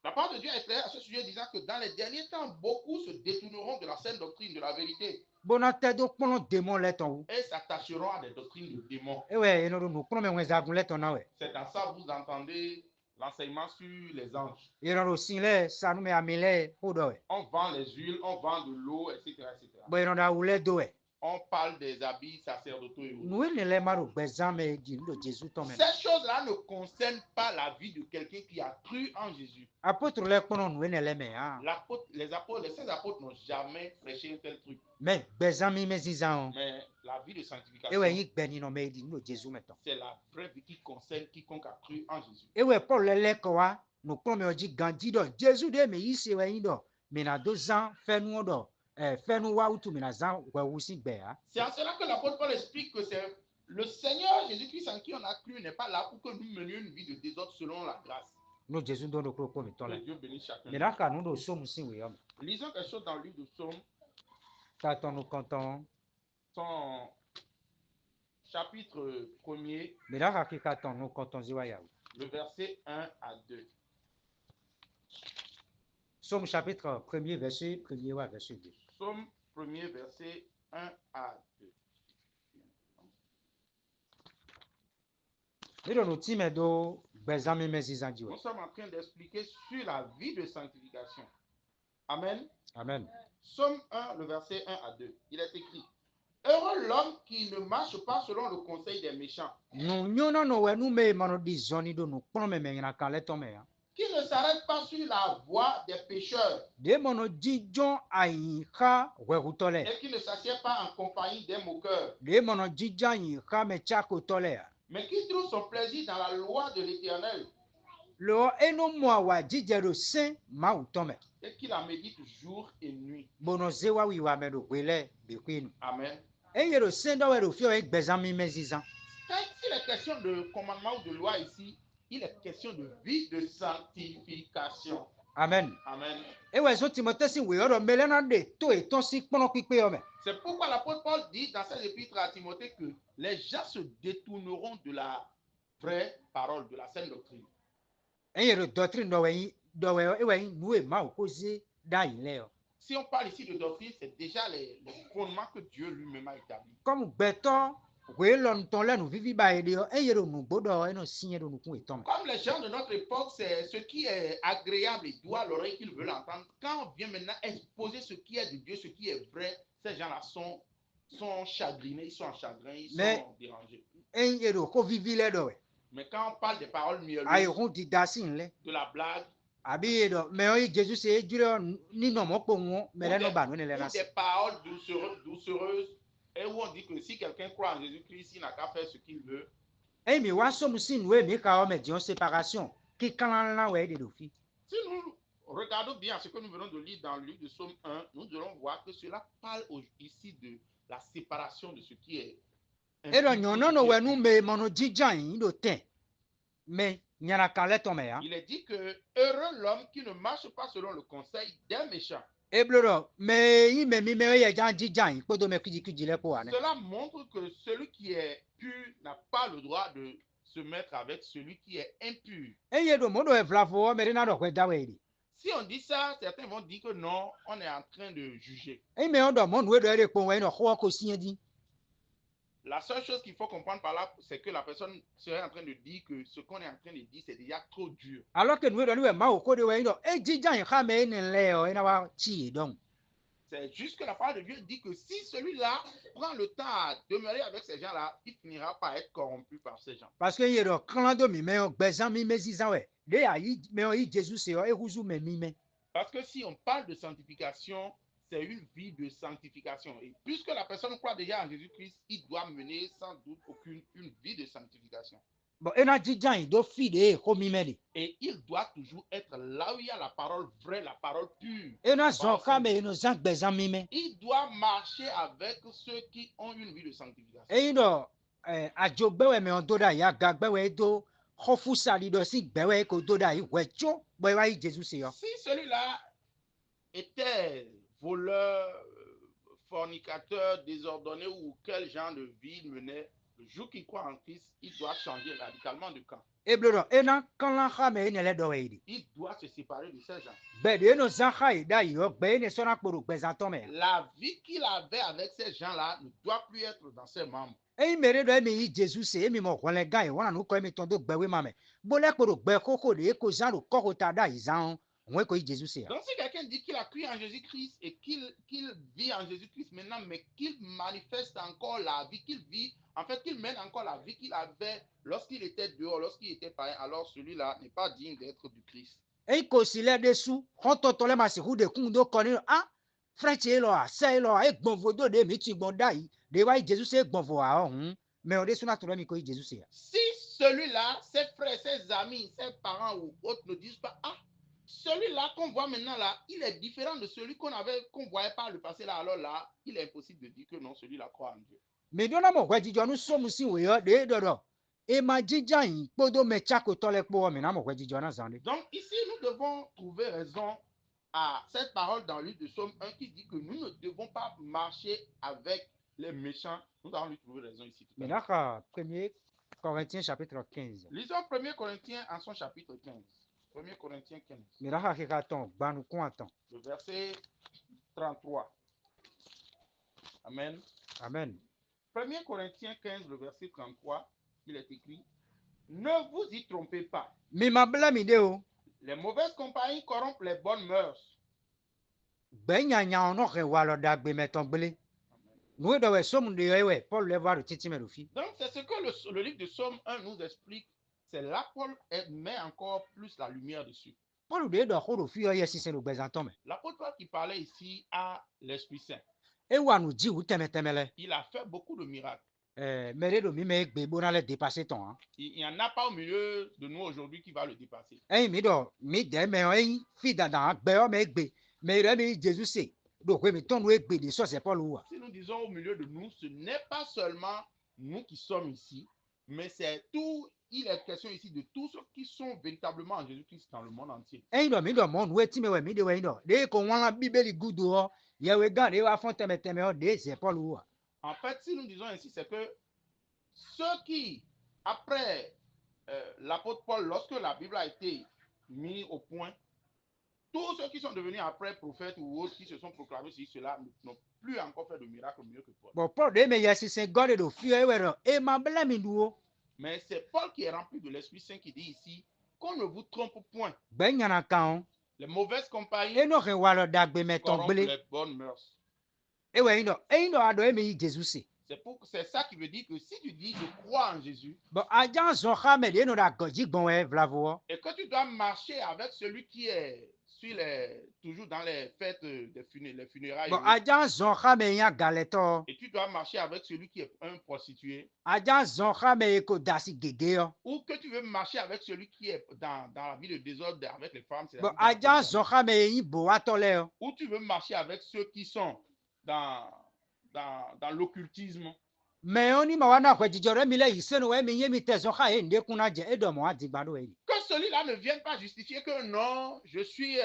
La parole de Dieu est claire à ce sujet, disant que dans les derniers temps, beaucoup se détourneront de la saine doctrine de la vérité bona te do kpɔnɔ demɔ lɛ tɔn wo et s'attacheront à des doctrines de démons. ewɛ eno do nu kpɔnɔ mɛ ŋun zagun lɛ tɔn na wɛ C'est dans ça que vous entendez l'enseignement sur les anges. eno do si lɛ sanu mɛ ami lɛ ko dɔ wɛ On vend les huiles, on vend de l'eau, etc., etc. bɔn eno do awu lɛ do wɛ On parle des habits sacerdotaux et autres. nu ene lɛ ma do gbɛzan mɛ di nu do Jésus tɔn mɛ Ces choses-là ne concernent pas la vie de quelqu'un qui a cru en Jésus. apôtre lɛ kpɔnɔ nu ene lɛ mɛ hã Les saints apôtres n'ont jamais prêché un tel truc. mɛ gbɛzan mi mɛ zizan o Mais la vie de ewɛ sanctification, yi gbɛni nɔ mɛ di nu do Jésus mɛ tɔn c'est la vraie vie qui concerne quiconque a cru en Jésus. ewɛ Paul lɛ lɛ kɔ wa nu kpɔnɔ mɛ ɔdzi gan di dɔ Jésus de mɛ yi se wɛ yi dɔ mɛ na do zan fɛnu dɔ fɛnu wa wutu mɛ na zan wɛwu si gbɛ ha. C'est en cela que l'apôtre Paul explique que c'est le Seigneur Jésus-Christ en qui on a cru n'est pas là pour que nous menions une vie de désordre selon la grâce. No Jésus do no kuro ko mi tɔn Que lɛ Dieu bénisse chacun. mɛ n'a ka nu do somu si wɛ yɔ mɛ Lisons quelque chose dans le livre de Psaume, ka tɔn nu kɔntɔn son chapitre 1er, mɛ n'a ka ki ka tɔn nu kɔntɔn zi wa ya o le verset 1 à 2. Somme chapitre 1er verset 1er wa verset 2 Psaume 1er, verset 1 à 2. ne do nu ti mɛ do gbɛzan mi mɛ zizan ji Nous wɛ sommes en train d'expliquer sur la vie de sanctification. Amen. amen Psaume 1, le verset 1 à 2. Il est écrit: Heureux l'homme qui ne marche pas selon le conseil des méchants, nu nyɔnɔ no wɛ nu mɛ ma no di zɔni do nu kplɔ mɛ mɛ yina kan lɛ tɔn mɛ ya qui ne s'arrête pas sur la voie des pécheurs de mɔ no jijɔn ayi xa wɛhutɔ lɛ et qui ne s'assied pas en compagnie des moqueurs, de mɔ no jijɔn ayi xa mɛ tsakotɔ lɛ ya mais qui trouve son plaisir dans la loi de l'Éternel lɔ eno mɔ awa jijɛ do se mawu tɔn mɛ et qui la médite jour et nuit. bono ze wa wi wa mɛ do gbe lɛ bekui nu Amen. eye do se dɔ wɛ do fiɔ ye gbɛzan mi mɛ zizan Quand il est question de commandement ou de loi ici, il est question de vie de sanctification. amen Amen. ewɛ so Timothée si weyɔ dɔ mɛ lɛ na de to etɔn si kpɔnɔ kpikpe yɔ mɛ C'est pourquoi l'apôtre Paul dit dans ses épîtres à Timothée que les gens se détourneront de la vraie parole, de la saine doctrine. eye do doctrine dɔ wɛ ewɛ yi nu ye mawu ko ze da yi lɛ yɔ Si on parle ici de doctrine, c'est déjà les fondements que Dieu lui-même a établis. comme gbɛtɔ wòye lɔnutɔ lɛ nu vivi ba yi de yɔ eye do nugbo dɔ eno siɲɛ do nukun etɔn mɛ Comme les gens de notre époque, c'est ce qui est agréable et doux à l'oreille qu'ils veulent entendre. Quand on vient maintenant exposer ce qui est de Dieu, ce qui est vrai, ces gens-là sont chagrinés, ils sont en chagrin, ils sont dérangés. eye do ko vivi lɛ dɔ wɛ Mais quand on parle des paroles ayi mielleuses, kun di da si lɛ de la blague, abi ye dɔ mɛ ɔyi Jésus se edzi lɛ ni nɔmɔ kpo ŋɔ mɛ lɛ no ba nu ne lɛ na ou se des paroles doucereuses, et où on dit que si quelqu'un croit en Jésus-Christ, il n'a qu'à faire ce qu'il veut. eye mi wa somu si nu ye mi ka yɔ mɛ diɔn séparation ki kalan la wɛ de do fi Si nous regardons bien ce que nous venons de lire dans le livre de Psaume 1, nous allons voir que cela parle ici de la séparation de ce qui est. eɖɔ nyɔnɔ no wɛ nu mɛ mɔ no dzidzã yi do tɛ mɛ nyana kan lɛ tɔn mɛ ya Il est dit que heureux l'homme qui ne marche pas selon le conseil des méchants. eblo dɔ mɛ yi mɛ mi mɛ yɛ dza dzidzã yi kpodo mɛ kudzi lɛ ko wa ne Cela montre que celui qui est pur n'a pas le droit de se mettre avec celui qui est impur. eye do mo do evla fo mɛ de na dɔ kɔɛ da wɛ de Si on dit ça, certains vont dire que non, on est en train de juger. eye mɛ ɔdɔ mo nu eɖɔ de kpo wɛ nɔ xɔ ko siɛ di La seule chose qu'il faut comprendre par là, c'est que la personne serait en train de dire que ce qu'on est en train de dire, c'est déjà trop dur. alors que nu eɖɔ ni wɛ ma wo ko de wɛ yi dɔ e dzidzã yi xa mɛ ene lɛ yɔ ena wa tsi yi dɔn C'est juste que la parole de Dieu dit que si celui-là prend le temps à demeurer avec ces gens-là, il finira par être corrompu par ces gens. parce que eye dɔ klan do mi mɛ yɔ gbɛzã mi mɛ zizã wɛ de ayi mɛ yɔ yi Jésus se yɔ ehuzu mɛ mi mɛ Parce que si on parle de sanctification, c'est une vie de sanctification. Et puisque la personne croit déjà en Jésus-Christ, il doit mener sans doute une vie de sanctification. bɔn ena dzidzã yi do fi de ko mi mɛ de Et il doit toujours être là où il y a la parole vraie, la parole pure. ena zɔn xa mɛ eno zã gbɛzã mi mɛ Il doit marcher avec ceux qui ont une vie de sanctification. eyi dɔ adzogbɛwɛ mɛ do da yi agagbɛwɛ do xɔfusali dɔ si gbɛwɛ ko do da yi wɛ tso bɔ wa yi Jésus se yɔ Si celui-là était voleur, fornicateur, désordonné ou quel genre de vie il menait, Le jour qu'il croit en Christ, il doit changer radicalement de camp. eblodo ena kanla xame ene le dɔ wɛ yi di Il doit se séparer de ces gens. gbɛ de eno zã xa yi da yi yɔ gbɛ ene sɔna kpo do gbɛzãtɔ mɛ La vie qu'il avait avec ces gens-là ne doit plus être dans ses membres. eyi mere dɔ emi yi jesu se emi mɔ xɔlɛ gã yi wɔna nu kɔ emi tɔn do gbɛwe ma mɛ bolɛ kpo do gbɛ koko de eko zã do kɔko ta da yi zã wɔn eko yi jesu se ya Donc si quelqu'un dit qu'il a cru en Jésus-Christ et qu'il vit en Jésus-Christ maintenant, mais qu'il manifeste encore la vie qu'il vit, en fait qu'il mène encore la vie qu'il avait lorsqu'il était dehors, lorsqu'il était païen, alors celui-là n'est pas digne d'être du Christ. eyi ko si lɛ de su xɔtɔtɔ lɛ ma se ku de kun do kɔ ni a french yi lɔ a sɛ yi lɔ a egbɔn vo do de mi ti gbɔn da yi de wa yi jesu se egbɔn vo a ɔhun mɛ o de suna to lɛ mi ko yi jesu se ya Si celui-là, ses frères, ses amis, ses parents ou autres ne disent pas, ah, celui-là qu'on voit maintenant là, il est différent de celui qu'on voyait par le passé là, alors là, il est impossible de dire que non, celui-là croit en Dieu. mi do na mɔ xɔ dzidzɔ nu sɔmu si wo yɔ de dɔdɔ ema dzidza yi kpodo mɛ tsako tɔ lɛ kpo wɔ mi na mɔ xɔ dzidzɔ na zã de Donc ici, nous devons trouver raison à cette parole dans le livre de Somme 1 qui dit que nous ne devons pas marcher avec les méchants. Nous allons lui trouver raison ici. mi na xa 1 Corinthiens chapitre 15 Lisons 1 Corinthiens en son chapitre 15. 1 Corinthiens 15, mi na xa xe ka tɔn gbanu kun atɔn le verset 33. Amen. amen 1 Corinthiens 15, le verset 33, il est écrit, ne vous y trompez pas. mi ma bla mi de o Les mauvaises compagnies corrompent les bonnes mœurs. gbɛ nyanya nɔ xe wa lɔ da gbe mɛ tɔn gbele nu dɔ wɛ sɔmu de yɔ wɛ paul lɛ va do titi mɛ do fi Donc, c'est ce que le livre de Somme 1 nous explique. C'est là Paul met encore plus la lumière dessus. paul de dɔ ko do fi yɔ yɛ sisan do gbɛzãtɔ mɛ L'apôtre Paul qui parlait ici a l'Esprit Saint. e wa nu dzi wu tɛmɛtɛmɛ lɛ Il a fait beaucoup de miracles. mɛ de do mi mɛ gbe bona lɛ dépassé tɔn han Il n'y en a pas au milieu de nous aujourd'hui qui va le dépasser. eyi mi dɔ mi dɛ mɛ yɔ eyi fi dandan gbɛ yɔ mɛ gbe mɛ yɛrɛ mi jesu se do ko mi tɔn nu egbe de sɔsɛ paul wa Si nous disons au milieu de nous, ce n'est pas seulement nous qui sommes ici, mais c'est tout. Il est question ici de tous ceux qui sont véritablement en Jésus-Christ dans le monde entier. eyi dɔ mi dɔ mɔ nu eti mɛ wɛ mi de wɛ yi dɔ de ko wɔn la bíbélì gudu hɔ yɛwɛ gã de wa fɔn tɛmɛtɛmɛ hɔ de zɛ paul wa En fait, si nous disons ainsi, c'est que ceux qui, après l'apôtre Paul, lorsque la Bible a été mise au point, tous ceux qui sont devenus après prophètes ou autres qui se sont proclamés sur cela n'ont plus encore fait de miracle mieux que Paul. bɔn paul de mɛ yɛ sisan gɔ de do fi yɔ wɛ dɔ e ma bla mi du o Mais c'est Paul qui est rempli de l'Esprit Saint qui dit ici qu'on ne vous trompe point. gbɛ nyana kan o Les mauvaises compagnies e nɔ xe wa lɔ da gbe mɛ tɔn corrompent gbele les bonnes mœurs. e wɛ yi dɔ eyi dɔ a dɔ e mi yi jesu se C'est ça qui veut dire que si tu dis je crois en Jésus bɔn a jan zɔn xa mɛ de e nɔ da gɔdzi gbɔn wɛ vlavo hɔ et que tu dois marcher avec celui qui est toujours dans les fêtes les funérailles, bɔn a jan zɔn xa mɛ yan galɛtɔ et tu dois marcher avec celui qui est un prostitué, a jan zɔn xa mɛ ko dasi gege yɔ ou que tu veux marcher avec celui qui est dans la vie de désordre avec les femmes, bɔn a jan zɔn xa mɛ yin bo wa tɔ lɛ yɔ ou tu veux marcher avec ceux qui sont dans l'occultisme. mɛ o ni ma wa na xɔ dzidzɔ ɖe mi lɛ yi senu wɛ mi ye mi tɛ zɔn xa ye nde kun na dze e dɔ mɔ adigba do yi Que celui-là ne vienne pas justifier que non, je suis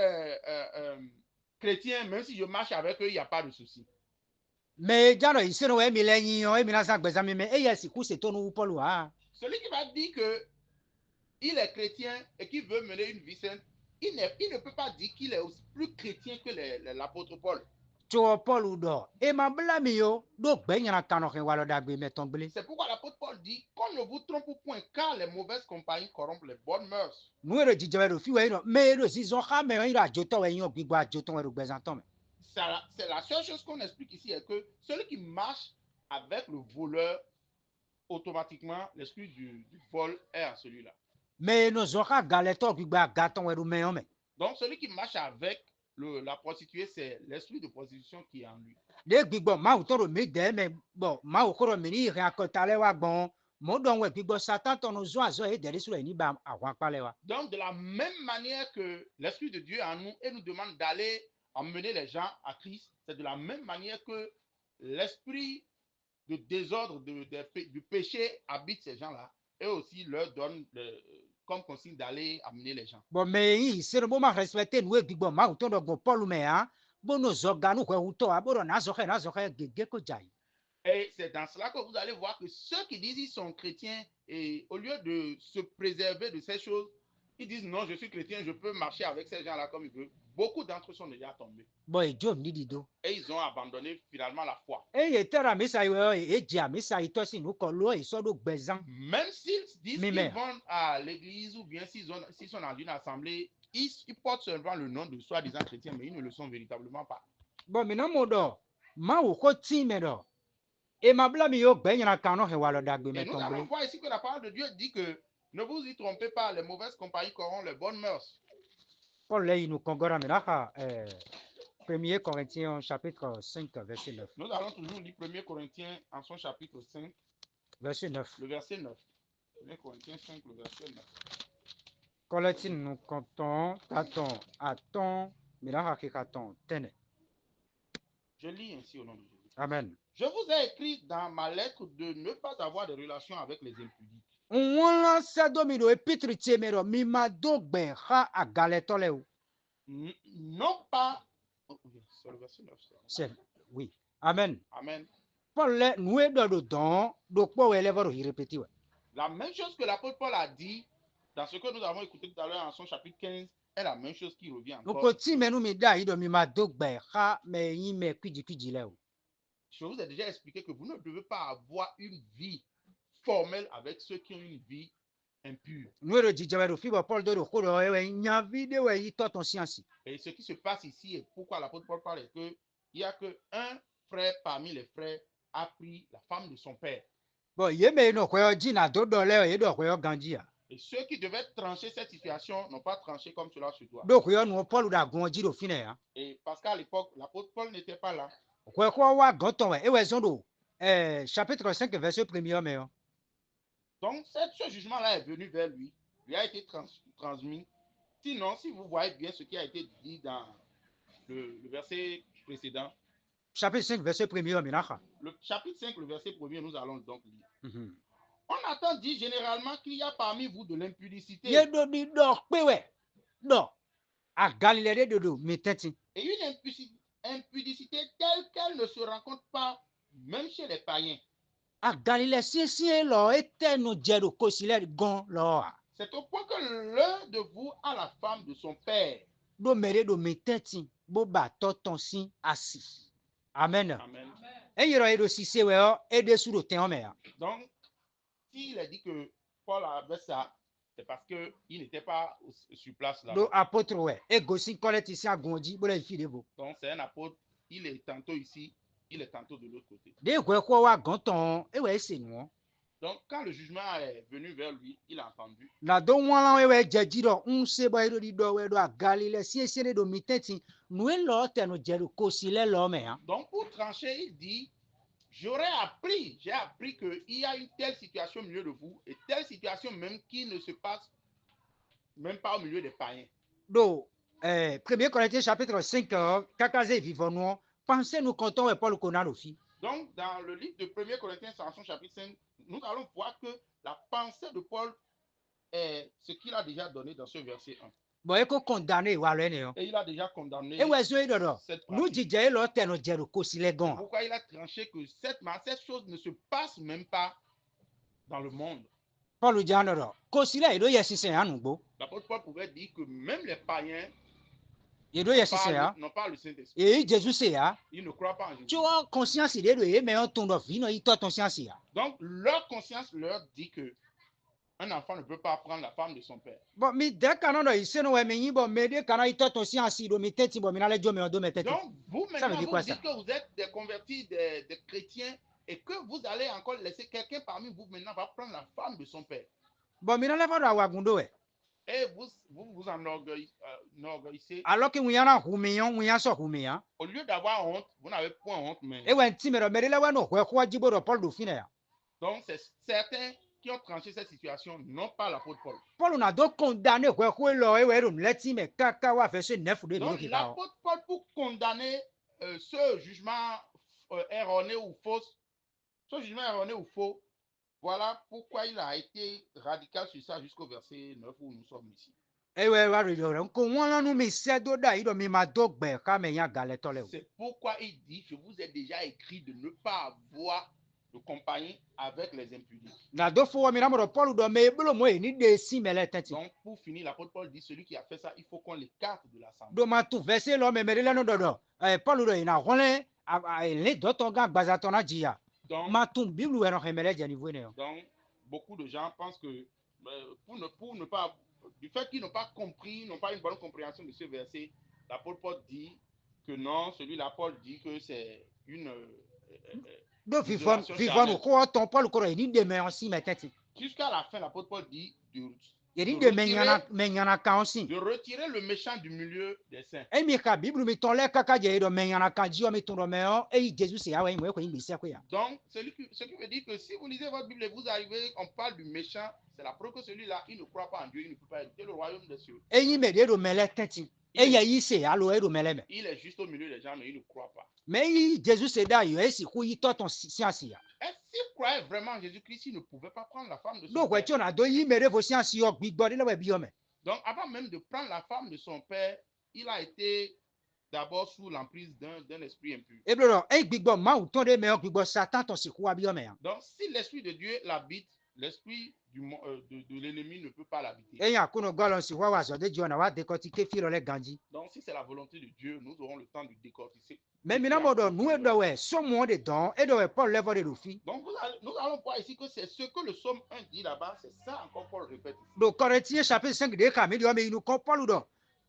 chrétien, même si je marche avec eux, il n'y a pas de souci. mɛ jan dɔ yi senu wɛ mi lɛ yin yɔ e mi na zan gbɛzã mi mɛ e yɛ siku se to nu wu paul wa Celui qui va dire que il est chrétien et qui veut mener une vie sainte, il ne peut pas dire qu'il est aussi plus chrétien que l'apôtre Paul. tso paul dɔ e ma bla mi yo do gbɛ nyana kan nɔ xe wa lɔ da gbe mɛ tɔn gbele C'est pourquoi l'apôtre Paul dit qu'on ne vous trompe point, car les mauvaises compagnies corrompent les bonnes mœurs. nu ye do dzidzɔ wɛ do fi wɛ yi dɔ mɛ e do si zɔn xa mɛ yi do adzotɔ wɛ yin yɔ gbigbo adzotɔ wɛ do gbɛzãtɔ mɛ C'est la seule chose qu'on explique ici, est que celui qui marche avec le voleur, automatiquement, l'esprit du vol est à celui-là. mɛ eno zɔn xa galɛtɔ gbigbo agatɔ wɛ do mɛ yɔ mɛ Donc, celui qui marche avec la prostituée, c'est l'esprit de prostitution qui est en lui. de gbigbɔ mawu tɔ do mi dɛ mɛ bɔn mawu ko dɔ mi ni ihe akɔta lɛ wa gbɔn mɔ dɔn wɛ gbigbɔ satan tɔ no zɔn azɔ ye dɛri su lɛ ni ba ahɔn akpa lɛ wa Donc, de la même manière que l'esprit de Dieu est en nous et nous demande d'aller emmener les gens à Christ, c'est de la même manière que l'esprit de désordre, du péché habite ces gens-là et aussi leur donne comme consigne d'aller amener les gens. bɔn mɛ yi senu bo ma respecte nu ye gbigbɔ mawu tɔ dɔ gbɔn paul mɛ ha bo no zɔ ganu xɔ wutɔ a bo dɔ na zɔ xɛ gege ko dza yi Et c'est dans cela que vous allez voir que ceux qui disent qu'ils sont chrétiens, et au lieu de se préserver de ces choses, ils disent non, je suis chrétien, je peux marcher avec ces gens-là comme je veux. Beaucoup d'entre eux sont déjà tombés. Bon, et John dit do. Et ils ont abandonné finalement la foi. Et il était à Missa, et Dia Missa, il tosi nous collo, et soit de bezan. Même s'ils disent Mais qu'ils mère. vont à l'église ou bien s'ils sont dans une assemblée, ils portent seulement le nom de soi-disant chrétiens, mais ils ne le sont véritablement pas. Bon, maintenant, mon do, ma ou ko ti me do. Et ma blâme yo ben yana kano he walo dagbe Et me nous allons tombe. voir ici que la parole de Dieu dit que ne vous y trompez pas, les mauvaises compagnies corrompent les bonnes mœurs. Paul là, il nous congora menaha, 1 Corinthiens chapitre 5, verset 9. Nous allons toujours lire 1 Corinthiens en son chapitre 5, Verset 9. le verset 9. 1 Corinthiens 5, le verset 9. Collectine nous comptons, attends, menaha kikaton, tene. Je lis ainsi au nom de Jésus. Amen. Je vous ai écrit dans ma lettre de ne pas avoir de relations avec les impudiques. Wala sadomido epitri tiemero mi madogbe ha agaletoleu. Non pas. C'est le verset 9. C'est oui. Amen. Amen. Paul là, nous est dans le don, donc pas ouais lever il répéter ouais. La même chose que l'apôtre Paul a dit dans ce que nous avons écouté tout à l'heure en son chapitre 15 est la même chose qui revient Donc encore. ti menu mi da ido mi madogbe ha me yin me kwiji leu. Je vous ai déjà expliqué que vous ne devez pas avoir une vie formelle avec ceux qui ont une vie impure. Nous le dijawero fibo Paul do ko do we nya video we yi toton science. Et ce qui se passe ici et pourquoi l'apôtre Paul parle est que il y a que un frère parmi les frères a pris la femme de son père. Bon, ye me no kwe jina do do le ye do kwe ganjia. Et ceux qui devaient trancher cette situation n'ont pas tranché comme cela se doit. Do kwe no Paul da gonji do fine ya. Et parce qu'à l'époque, l'apôtre Paul n'était pas là. Kwe ko wa goton we e we zondo chapitre 5 verset 1er me. Donc, ce jugement-là est venu vers lui, lui a été transmis. Sinon, si vous voyez bien ce qui a été dit dans le verset précédent, Chapitre 5 verset 1er me naha. le chapitre 5, le verset 1er, nous allons donc lire. Mhm. On entend dire généralement qu'il y a parmi vous de l'impudicité. Ye do di do pe we. Do. A Galilée de do mi tenti. Et une impudicité telle qu'elle ne se rencontre pas même chez les païens. A Galilée si lo ete no jedo kosile gon lo. C'est au point que l'un de vous a la femme de son père. Do mere do mi tenti bo ba toton si asi. Amen. Amen. E yero edo si se we o e de su do ten o me ya. Donc, s'il a dit que Paul avait ça, c'est parce qu'il n'était pas sur place là. Do apôtre we e gosi collecte ici a gonji bo le fi de bo. Donc, c'est un apôtre. Il est tantôt ici, il est tantôt de l'autre côté. De kwe ko wa gonton e we se nu. Donc, quand le jugement est venu vers lui, il a entendu. Na do wan we we jeji do se bo edo di do we do a Galilée si se do mi tenti nu e lo te no jedo kosile lo me ya. Donc, pour trancher, il dit, j'ai appris qu'il y a une telle situation au milieu de vous, et telle situation même qui ne se passe même pas au milieu des païens. Do 1 Corinthiens chapitre 5 kakaze vivons nous pensez nous comptons et Paul qu'on a le fi. Donc, dans le livre de 1 Corinthiens, en son chapitre 5, nous allons voir que la pensée de Paul est ce qu'il a déjà donné dans ce verset 1. Bon e ko condamné wa le ne yo. Et il a déjà condamné E we zo e do do. cette Nous pratique. dije lo te no jedo kosile gon. Pourquoi il a tranché que cette chose ne se passe même pas dans le monde. Paul dit do kosile e do yesi se anu gbo. L'apôtre Paul pouvait dire que même les païens E do yesi se ya. n'ont pas le Saint-Esprit. E Jésus se ya. Ils ne croient pas en Jésus. Tu as conscience de do e me on ton do fi no i to ton science ya. Donc, leur conscience leur dit que un enfant ne peut pas prendre la femme de son père. Bon mi de kana do ise no we me yin bo me de kana i to ton science do mi tenti bo mi na le jo me do me tenti. Donc, vous Ça veut maintenant, dire vous quoi, dites ça? que vous êtes des convertis, des chrétiens, et que vous allez encore laisser quelqu'un parmi vous maintenant va prendre la femme de son père. Bon mi na le fa do wa gundo we. Et vous enorgueillissez. Alors que we yana humiyon we ya so humiyan. Au lieu d'avoir honte, vous n'avez point honte, mais E we ti me do me de le wa no kwa jibo do Paul do fi na ya. donc c'est certains qui ont tranché cette situation, non pas l'apôtre Paul. Paul na do condamné kwa lo e we do leti me kaka wa verset 9 de Donc mi ki ka. l'apôtre Paul, pour condamner ce jugement erroné ou faux, voilà pourquoi il a été radical sur ça jusqu'au verset 9 où nous sommes ici. ewe wa ri do re nko won lanu mi se do da yi do mi ma do gbe ka me yan gale to le o. C'est pourquoi il dit, je vous ai déjà écrit de ne pas avoir de compagnie avec les impudiques. Na do fo mi na mo do Paul do me blo mo e ni de si me le tenti. Donc, pour finir, l'apôtre Paul dit, celui qui a fait ça, il faut qu'on l'écarte de l'assemblée. Do ma tu verse lo me me le no do do. Paul do ina hole le do to ga gbaza to na jiya. Donc, Ma tu bible e no he me le je ni vo ne o. donc, beaucoup de gens pensent que pour ne pas, du fait qu'ils n'ont pas compris, n'ont pas une bonne compréhension de ce verset, l'apôtre Paul dit que non, celui-là, Paul dit que c'est une Do isolation vivon charnelle. ko ton Paul ko ni de me on si me tenti. Jusqu'à la fin, l'apôtre Paul dit Ye ni de me nyana ka on si. de retirer le méchant du milieu des saints. E mi ka bible mi ton le kaka je do me nyana ka ji o mi ton do me o e Jesus se ya we mo ko yin gbese ko ya. Donc, ce qui veut dire que si vous lisez votre Bible et vous arrivez, on parle du méchant, c'est la preuve que celui-là, il ne croit pas en Dieu, il ne peut pas hériter le royaume des cieux. E yin me de do me le tenti. E ye yi se alo e do me le me. Il est juste au milieu des gens, mais il ne croit pas. Mais yi Jesus se da yo e si ku yi to ton science ya. Et s'il croyait vraiment en Jésus-Christ, il ne pouvait pas prendre la femme de son Do père. we ti ona do yi me de vo science yo gbigbo de le we bi o me. Donc, avant même de prendre la femme de son père, il a été d'abord sous l'emprise d'un esprit impur. E blo do e gbigbo ma u ton de me o gbigbo Satan ton si ku wa bi o me ya. Donc, si l'esprit de Dieu l'habite, l'esprit de l'ennemi ne peut pas l'habiter. E yan kuno golon si wa wa so de ji ona wa de ko ti ke fi lo le ganji. Donc, si c'est la volonté de Dieu, nous aurons le temps de décortiquer. Mais mi na mo do nu e do we so mo de don e do we Paul le vo de do fi. Donc, nous allons voir ici que c'est ce que le psaume 1 dit là-bas, c'est ça encore Paul répète ici. Do Corinthiens chapitre 5 de ka mi do me inu ko Paul do.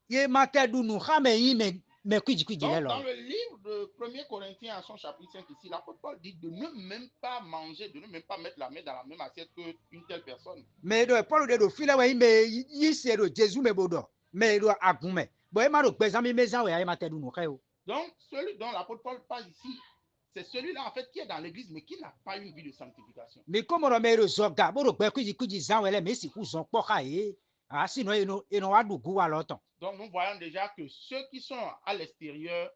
Ye ma te du nu ha me yin me kwiji le Donc, lo. dans le livre de 1 Corinthiens, à son chapitre 5 ici, l'apôtre Paul dit de ne même pas manger, de ne même pas mettre la main dans la même assiette qu'une telle personne. Mais do Paul de do fi le we me yi se do Jesus me bo do. Me do agun me. Bo e ma do gbeza mi meza we ai ma te du nu he o. Donc, celui dont l'apôtre Paul parle ici, c'est celui-là en fait qui est dans l'église, mais qui n'a pas une vie de sanctification. Mi ko mo do me do zo ga bo do gbe kwiji zan we le me si ku zon po ka e. A si no eno wa du gu wa lo ton. Donc, nous voyons déjà que ceux qui sont à l'extérieur,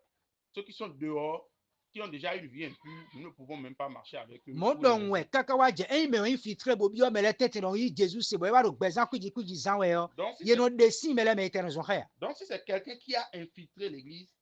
ceux qui sont dehors, qui ont déjà une vie impure, nous ne pouvons même pas marcher avec eux. Mo do we kaka wa je e me o infiltré bo bi o me le tete no yi Jesus se bo e wa do gbeza kwiji zan we o. Donc, si Ye no de si me le me ite zo he. Donc, si c'est quelqu'un qui a infiltré l'église,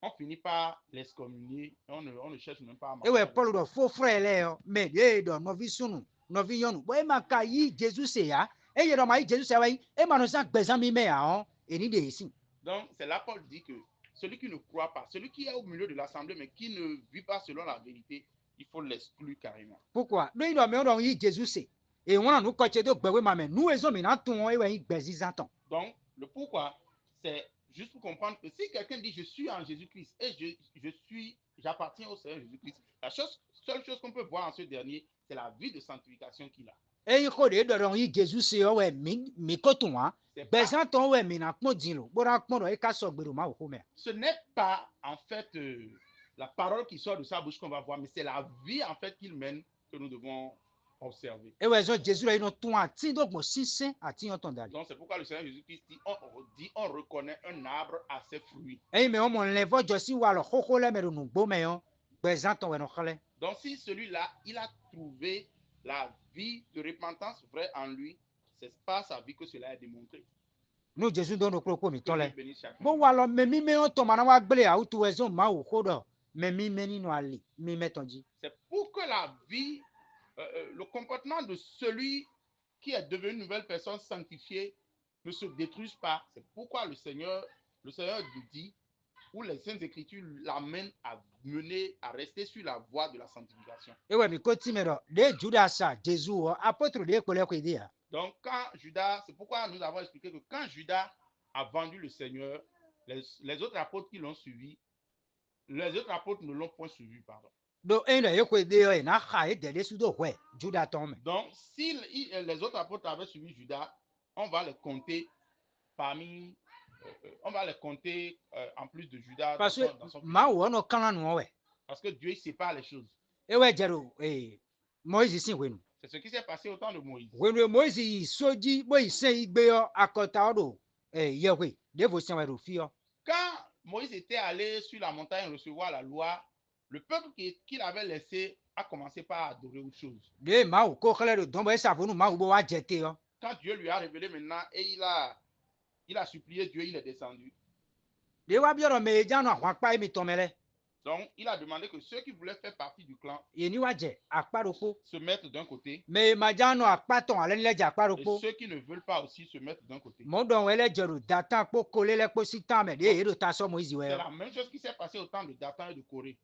on finit par l'excommunier, on ne cherche même pas à marcher. E we avec Paul eux. do fo frère le o me de do no vi sunu no vi yonu bo e ma ka yi Jesus se ya e ye do ma yi Jesus se wa yi e ma no san gbeza mi me ya o e ni de si. Donc, c'est là Paul dit que celui qui ne croit pas, celui qui est au milieu de l'assemblée, mais qui ne vit pas selon la vérité, il faut l'exclure carrément. Pourquoi do yi do me do yi Jesus se e won nu ko che do gbe we ma me nu e zo mi na tun e we yi gbezi zan ton. Donc, le pourquoi, c'est juste pour comprendre que si quelqu'un dit je suis en Jésus-Christ et j'appartiens au Seigneur Jésus-Christ, la seule chose qu'on peut voir en ce dernier, c'est la vie de sanctification qu'il a. E yi ko de do yi Jesus se o we mi ko tun wa C'est pas- gbeza ton we mi na pon din lo bo ra pon do e ka so gbero ma o ko me. Ce n'est pas en fait la parole qui sort de sa bouche qu'on va voir, mais c'est la vie en fait qu'il mène que nous devons observer. E we zo Jesus le no tun ati do gbo sisen ati yon ton dali. Donc c'est pourquoi le Seigneur Jésus-Christ dit on reconnaît un arbre à ses fruits. E yi me o mo le vo jo si wa lo koko le me do nu gbo me yo gbeza ton we no khle. Donc si celui-là, il a trouvé la vie de repentance vraie en lui, c'est par sa vie que cela est démontré. Nu Jesus do no kro ko mi Que ton le. Dieu bénisse chacun. Bo wa lo me mi me o to mana wa gbele a utu we zo ma o ko do me mi me ni no ali mi me ton ji. C'est pour que la vie, le comportement de celui qui est devenu une nouvelle personne sanctifiée ne se détruise pas. C'est pourquoi le Seigneur nous dit, où les Saintes Écritures l'amènent à rester sur la voie de la sanctification. E we mi ko ti me do de Judas a Jesus o apôtre de ko le ko dia. Donc, quand Judas, c'est pourquoi nous avons expliqué que quand Judas a vendu le Seigneur, les autres apôtres qui l'ont suivi, les autres apôtres ne l'ont point suivi, pardon. Do e le ko de o e na ha e de le su do we Judas ton me. Donc, si les autres apôtres avaient suivi Judas, on va les compter parmi, on va les compter en plus de Judas Parce que dans son ma o no kan nu o we. parce que Dieu sépare les choses. E we jero Moise sin we nu. C'est ce qui s'est passé au temps de Moïse. We nu Moise yi soji bo yi sen igbe yo akota o do ye we de vo sen we do fi o. Quand Moïse était allé sur la montagne recevoir la loi, le peuple qu'il avait laissé a commencé par adorer autre chose. De ma o ko khle do don bo e sa fo nu ma o bo wa jete yo. Quand Dieu lui a révélé maintenant et il a Il a supplié Dieu, il est descendu. de wa biɔrɔ me dzanu ahɔn akpa yi mi tɔmɛ lɛ Donc, il a demandé que ceux qui voulaient faire partie du clan yeni wa dze akpa ɖokpo se mettent d'un côté me ma dzanu akpa tɔn ale ni lɛ dze akpa et ɖokpo ceux qui ne veulent pas aussi se mettre d'un côté. mɔdɔn wɛ lɛ dze ɖo datan kpo kole lɛ kpo si tan mɛ de ye ɖo ta sɔ Moïse wɛ C'est yɔ la même chose qui s'est passée au temps de Dathan et de Corée.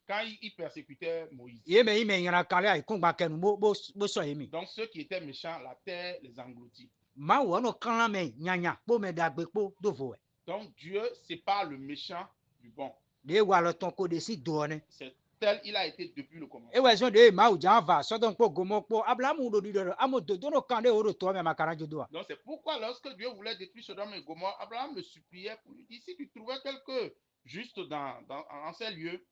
Quand ils persécutaient Moïse. ye me yi me nyina kan lɛ ayi kun gba kɛnu bo sɔ ye mi Donc, ceux qui étaient méchants, la terre les engloutit. ma wɔ no kan mɛ nyanya kpo mɛ dagbe kpo do vo wɛ Donc, Dieu sépare le méchant du bon. de wa lɔ tɔn ko de si do ne C'est tel il a été depuis le commencement. ewɛ zɔn de ma wu dza va sɔdɔn kpo gomɔ kpo Abrahamu do di dɔ amo do no kan de o do tɔ mɛ ma kana jodo wa Donc, c'est pourquoi lorsque Dieu voulait détruire Sodome et Gomorrhe, Abraham le suppliait pour lui dire si tu trouvais quelque juste en ces lieux,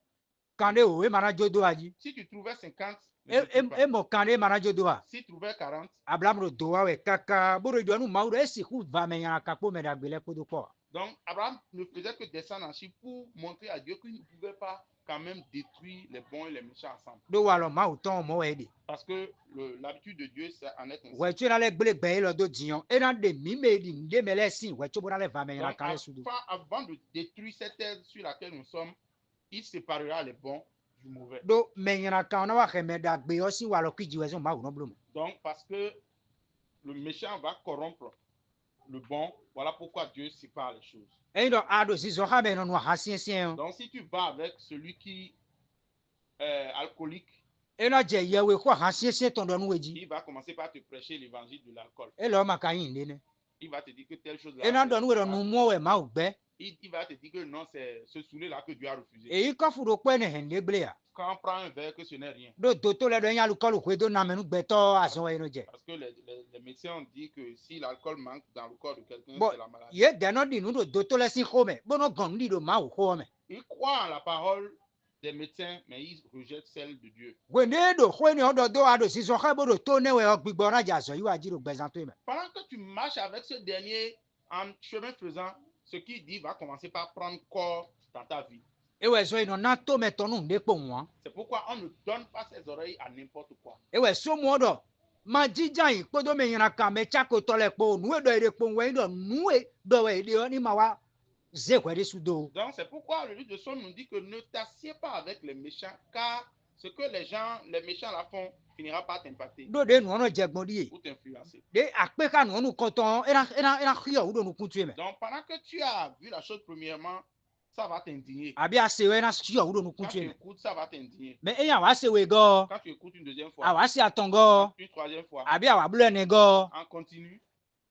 kan de o e mana jodo wa dzi si tu trouvais 50, ne détruis pas. e mɔ kan de mana jodo wa Si tu trouvais 40, Abrahamu do do wa wɛ kaka bo do nu ma wu do esi ku va mɛ nyana ka kpo mɛ dagbe lɛ kpo do kpɔ donc Abraham ne faisait que descendre en Chypre pour montrer à Dieu qu'il ne pouvait pas quand même détruire les bons et les méchants ensemble. do wa lɔ ma wu tɔn mɔ wɛ de Parce que l'habitude de Dieu, c'est en être ainsi. wɛ tso na lɛ gble gbɛ ye lɔ do diɲɔ e na de mi me di de mɛ lɛ si wɛ tso bo na lɛ va mɛ nyana Donc, kan lɛ su do avant de détruire cette terre sur laquelle nous sommes, il séparera les bons du mauvais. do mɛ nyana kan na wa xɛ mɛ dagbe yɔ si wa lɔ ki dzi wɛ zɔn ma wu nɔ bolo mɔ Donc, parce que le méchant va corrompre le bon, voilà pourquoi Dieu sépare les choses. eyi dɔ a do si zɔn xa mɛ nɔ nu ha siɛsiɛ Donc, si tu vas avec celui qui est alcoolique, e na dze yɛwe ko ha siɛsiɛ tɔn dɔ nu we dzi il va commencer par te prêcher l'évangile de l'alcool. e lɔ ma ka yin de ne Il va te dire que telle chose e na dɔ nu we dɔ nu mɔ wɛ ma wu gbɛ il va te dire que non, c'est ce saouler-là que Dieu a refusé. eyi kɔfu do kpɛ ne hɛn de gble ya Quand on prend un verre, que ce n'est rien. do to lɛ dɔ nyalu kɔlu koe do na mɛ nu gbɛtɔ azɔn wɛ no dze Parce que les médecins ont dit que si l'alcool manque dans le corps de quelqu'un, Bon, c'est la maladie. ye dɛnɔ di nu do to lɛ si xɔ mɛ bo no gɔn nu di do ma wu xɔ mɛ Ils croient en la parole des médecins, mais ils rejettent celle de Dieu. wende do xɔ ne ɔdɔ do a do si zɔn xa bo do to ne wɛ ɔgbigbɔ na dze azɔ yi wa dzi do gbɛzan to yi mɛ Pendant que tu marches avec ce dernier en chemin faisant, ce qu'il dit va commencer par prendre corps dans ta vie. ewɛ zɔn yi nɔ na to mɛ tɔnu de kpo ŋua C'est pourquoi on ne donne pas ses oreilles à n'importe quoi. ewɛ somu dɔ ma jija yi kpodo mɛ nyina kan mɛ tsako tɔ lɛ kpo nuwe dɔ yi de kpo ŋwɛ yi dɔ nuwe dɔ wɛ yi de ni ma wa ze wɛ de su do Donc c'est pourquoi le livre de Somme nous dit que ne t'assieds pas avec les méchants, car ce que les méchants la font, finira par t'impacter do de nuɔ nɔ dze gbɔn di ye ou t'influencer. de akpe ka nuɔ nu kɔtɔn ena xiyɔ wu do nu kutu yi mɛ Donc pendant que tu as vu la chose premièrement, ça va t'indigner. abi ase wɛ ena xiyɔ wu do nu Quand kutu tu yi mɛ écoutes, ça va t'indigner. mɛ eya wa se wɛ gɔ Quand tu écoutes une deuxième fois, awa se atɔn gɔ une troisième fois, abi awa blu ɛnɛ gɔ en continu,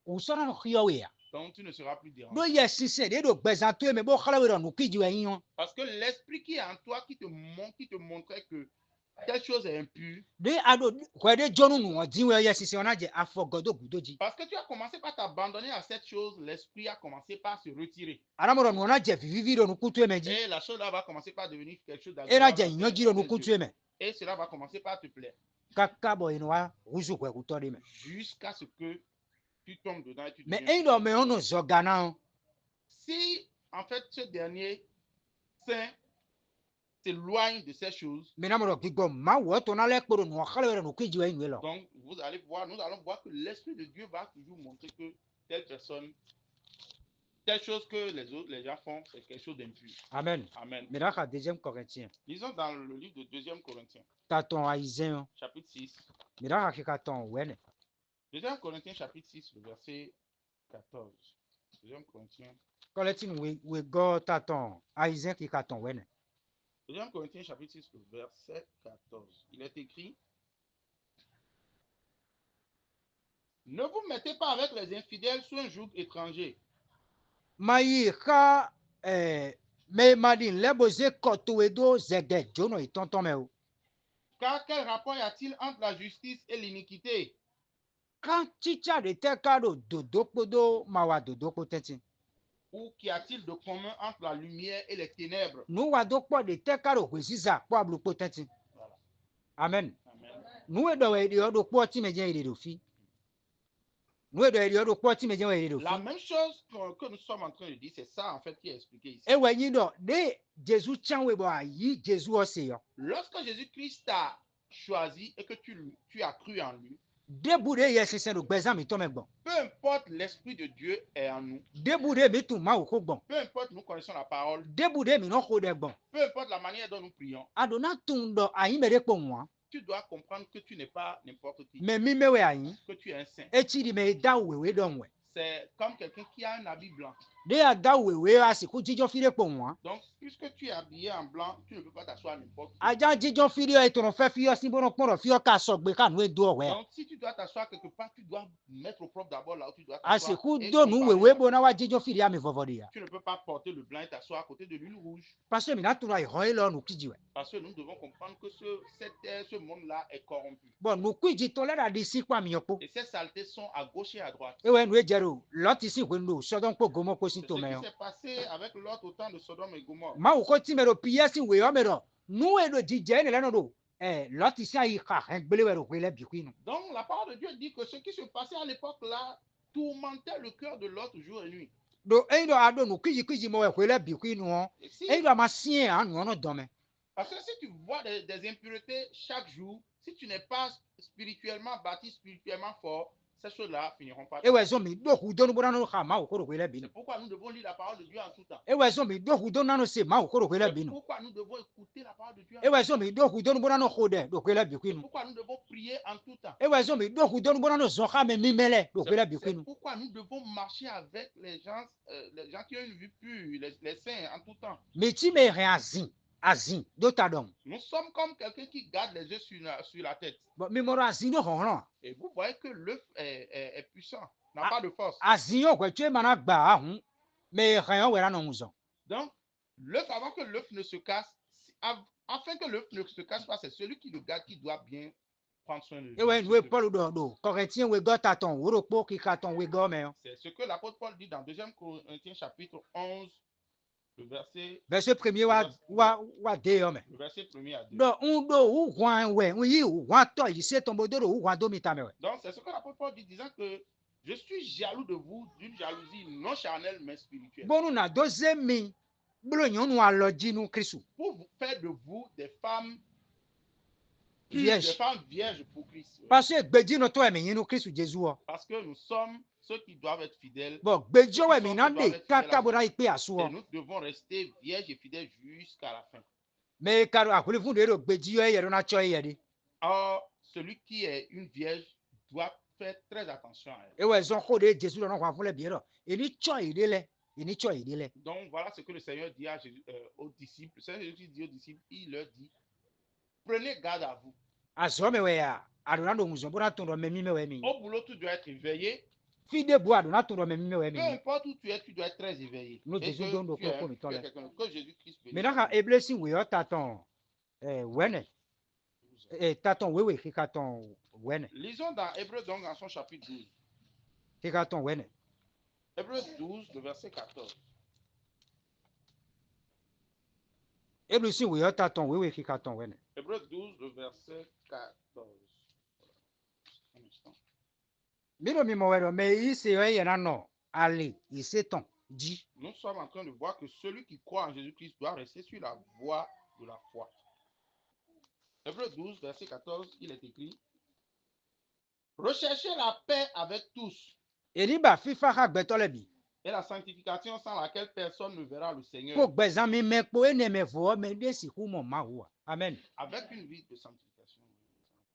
wusɔnna nu xiyɔ wɛ ya donc tu ne seras plus do dérangé. yɛ sisɛ de do gbɛzan to yi mɛ bo xlɛ wɛ dɔ nu ki dzi wɛ yi yɔ Parce que l'esprit qui est en toi, qui te montrait que telle chose est impure, de ado wɛ de jɔnu nuɔ di wɛ yɛ sisɛ ɔna dze afɔ gɔ do gudo dzi parce que tu as commencé par t'abandonner à cette chose, l'esprit a commencé par se retirer. adamu dɔ nuɔ na dze vivivi do nu kutu yi mɛ dzi Et la chose là va commencer par devenir quelque chose ena d'agréable dze à tes- nyɔ dzi do nu à tes kutu yeux. yi mɛ Et cela va commencer par te plaire kaka bɔ yi nu wa wusu wɛ kutɔ de mɛ jusqu'à ce que tu tombes dedans et tu mɛ deviens eyi dɔ mɛ ɔnu zɔ gana o Si en fait ce dernier saint s'éloigne de ces choses, mɛ namu dɔ gbigbɔ ma wɔ tɔ n'alɛ kpo do nuɔ xlɛ wɛ dɔ nu ki dzi wɛ yi nu yɛ lɔ donc vous allez voir, nous allons voir que l'esprit de Dieu va toujours montrer que telle personne, telle chose que les gens font, c'est quelque chose d'impur. amen Amen. mɛ n'a ka deuxième Corinthien Lisons dans le livre de 2 Corinthiens, ta tɔn ayi zɛn o chapitre 6. mɛ n'a ka kɛ ka tɔn wɛ nɛ 2 Corinthiens, chapitre 6, le verset 14. 2 Corinthiens, kɔlɛti nu we gɔ ta tɔn ayi zɛn k'i ka tɔn wɛ nɛ 2 Corinthiens, chapitre 6, le verset 14. Il est écrit: Ne vous mettez pas avec les infidèles sous un joug étranger. ma yi ka mɛ ma di lɛ bo ze kɔto we do zɛgɛ jonɔ yi tɔntɔn mɛ o Car quel rapport y a-t-il entre la justice et l'iniquité? kan tsitsa de tɛ ka do dodokpo do ma wa dodokpo tɛti Ou qu'y a-t-il de commun entre la lumière et les ténèbres? nu wa do kpɔ de tɛ ka do hoe sisan kpɔ ablukpo tɛti Voilà. amen Amen. nu we dɔ wɛ de yɔ do kpɔ ti mɛ jɛ yi de do fi nu we dɔ wɛ de yɔ do kpɔ ti mɛ jɛ wɛ yi de do La fi même chose que nous sommes en train de dire, c'est ça en fait qui est expliqué ici. ewɛ yi dɔ de jesu tiɲɛ we bɔ ayi jesu ɔse yɔ Lorsque Jésus-Christ t'a choisi et que tu as cru en lui, Déboudé yɛ sisan do gbɛzan mi tɔmɛ gbɔn. Peu importe l'Esprit de Dieu est en nous, Déboudé mi tun ma wò ko gbɔn. peu importe nous connaissons la parole, Déboudé mi n'o ko dɛ gbɔn. peu importe la manière dont nous prions, Adona tun dɔ ayin mɛ de kpɔ ŋua. tu dois comprendre que tu n'es pas n'importe qui, Mɛ mi mɛ wɛ ayin. que tu es un saint. Etsi di mɛ da wewe dɔn wɛ. C'est comme quelqu'un qui a un habit blanc. De ya da wewe asiku jijɔ fi de kpɔ ŋua. Donc, puisque tu es habillé en blanc, tu ne peux pas t'asseoir n'importe où. Aja jijɔ fi de yɛ tɔnɔ fɛ fi yɔ si bɔnɔ kpɔnɔ fi yɔ ka sɔgbe ka nu edo ɔwɛ. Donc, si tu dois t'asseoir quelque part, tu dois mettre au propre d'abord là où tu dois t'asseoir. Asiku et do nu comparer. wewe bo na wa jijɔ fi de ya mi vɔvɔ de ya. Tu ne peux pas porter le blanc et t'asseoir à côté de l'huile rouge. Parce que mi na tun dɔ ihɔ yi lɔ nu kiji wɛ. Parce que nous devons comprendre que ce monde-là est corrompu. Bon nu kiji tɔ lɛ da di si kpa mi yɔ kpo. Et ces saletés sont à gauche et à droite. Ewɛ nu edzɛ do lɔti si wɛ nu sɔdɔn kpo gomɔ ko si C'est to ce mɛ qui yɔ. s'est passé avec Lot au temps de Sodome et Gomorrhe. Mawu ko ti mɛ do piyɛ si wɛ yɔ mɛ dɔ nu edo jijɛ ne lɛ nɔ do lɔti si ayi ka hɛn gbele wɛ do ko lɛ bi kui nu. Donc la parole de Dieu dit que ce qui se passait à l'époque là tourmentait le cœur de Lot jour et nuit. Do eyi dɔ ado nu kiji mɔ wɛ ko lɛ bi kui nu hɔ. Et si- Eyi dɔ ma siɛ anu ɔnɔ dɔmɛ. parce que si tu vois des impuretés chaque jour, si tu n'es pas spirituellement bâti, spirituellement fort, ces choses-là finiront par. Ewɛ zɔn mi do ku dɔnu bɔna nu ha mawu ko do ko lɛ bi nu. C'est pourquoi nous devons lire la parole de Dieu en tout temps. Ewɛ zɔn mi do ku dɔnu nanu se mawu ko do ko lɛ bi C'est nu. pourquoi nous devons écouter la parole de Dieu. Ewɛ zɔn mi do ku dɔnu bɔna nu ko dɛ do ko lɛ bi kui C'est nu. pourquoi nous devons prier en tout temps. Ewɛ zɔn mi do ku dɔnu bɔna nu zɔn ka mɛ mi mɛlɛ do ko lɛ bi kui C'est nu. pourquoi nous devons marcher avec les gens qui ont une vie pure, les saints en tout temps. Mi ti mɛ hɛn azin do ta dɔn. Nous sommes comme quelqu'un qui garde les yeux sur la tête. Bon mi mɔrɔ azin do hɔnrɔn. Et vous voyez que l'œuf est puissant, n'a pas de force. Azin yɔ gbɛ tue mana gba ahun mɛ hɛn yɔ wɛrɛ nɔ ŋuzɔn. Donc, l'œuf, avant que l'œuf ne se casse, afin que l'œuf ne se casse pas, c'est celui qui le garde qui doit bien prendre soin de lui. Ewɛ nu Paul dɔ do Corinthiens wɛ gɔ ta tɔn woro kpo kika tɔn wɛ gɔ mɛ. C'est ce que l'apôtre Paul dit dans 2 Corinthiens chapitre 11, le Verset premier wa de yɔ mɛ. le verset 1er à 2. Dɔ n do wu hwan wɛ n yi wu hwan tɔ yi se tɔn bo do wu hwan do mi ta mɛ wɛ. Donc, c'est ce que l'apôtre Paul dit, disant que je suis jaloux de vous d'une jalousie non charnelle mais spirituelle. Bonu na do ze mi blo nyɔnu alɔ dzi nu Kristu. Pour vous faire de vous des femmes Vierge. des femmes vierges pour Christ. Parce que gbedzi nɔ tɔ yɛ mi yinu Kristu Jesu wɔ. Parce que nous sommes ceux qui doivent être fidèles. Bon gbedzi wɛ mi na de kaka bo na yi pe asu Et wɔ. nous devons rester vierges et fidèles jusqu'à la fin. Mɛ karo akuli fun de do gbedzi yɔ yɛ do na tsɔ yɛ de. Or, celui qui est une vierge doit faire très attention à elle. Ewɛ zɔn ko de Jesu dɔ nɔ hwan fun lɛ bi yɛ dɔ. Eni tsɔ yi de lɛ. Eni tsɔ yi de lɛ. Donc, voilà ce que le Seigneur dit à aux disciples. C'est Jésus qui dit aux disciples, il leur dit, prenez garde à vous. Azɔ mɛ wɛ ya adona do ŋuzɔn bo na tun dɔ mɛ mi mɛ wɛ mi. Au boulot, tu dois être éveillé. Fi de bo adona tun dɔ mɛ mi mɛ wɛ Peu mi. importe où tu es, tu dois être très éveillé. Nous, Et Jésus que donne nos tu es corps comme tu es il quelqu'un d'autre. Que Jésus-Christ bénisse. Mɛ na ka eblesi wɛ yɔ ta tɔn wɛnɛ. Ta tɔn wewe kika tɔn wɛnɛ. Lisons dans Hébreu donc en son chapitre 12. Kika tɔn wɛnɛ. Hébreu 12, le verset 14. Eblesi wɛ yɔ ta tɔn wewe kika tɔn wɛnɛ. Hébreu 12, le verset 14. Un instant. Mi do mi mɔ wɛ dɔ mɛ yi se yɔ yɛ na nɔ ali yi se tɔn dzi. Nous sommes en train de voir que celui qui croit en Jésus-Christ doit rester sur la voie de la foi. Hébreu 12, verset 14, il est écrit, recherchez la paix avec tous Eni ba fifa ka gbɛtɔ lɛ bi. et la sanctification sans laquelle personne ne verra le Ko Seigneur. gbɛzan mi mɛ kpo ene mɛ vɔ mɛ de si ku mɔ ma wu wa. Amen. Avec une vie de sanctification.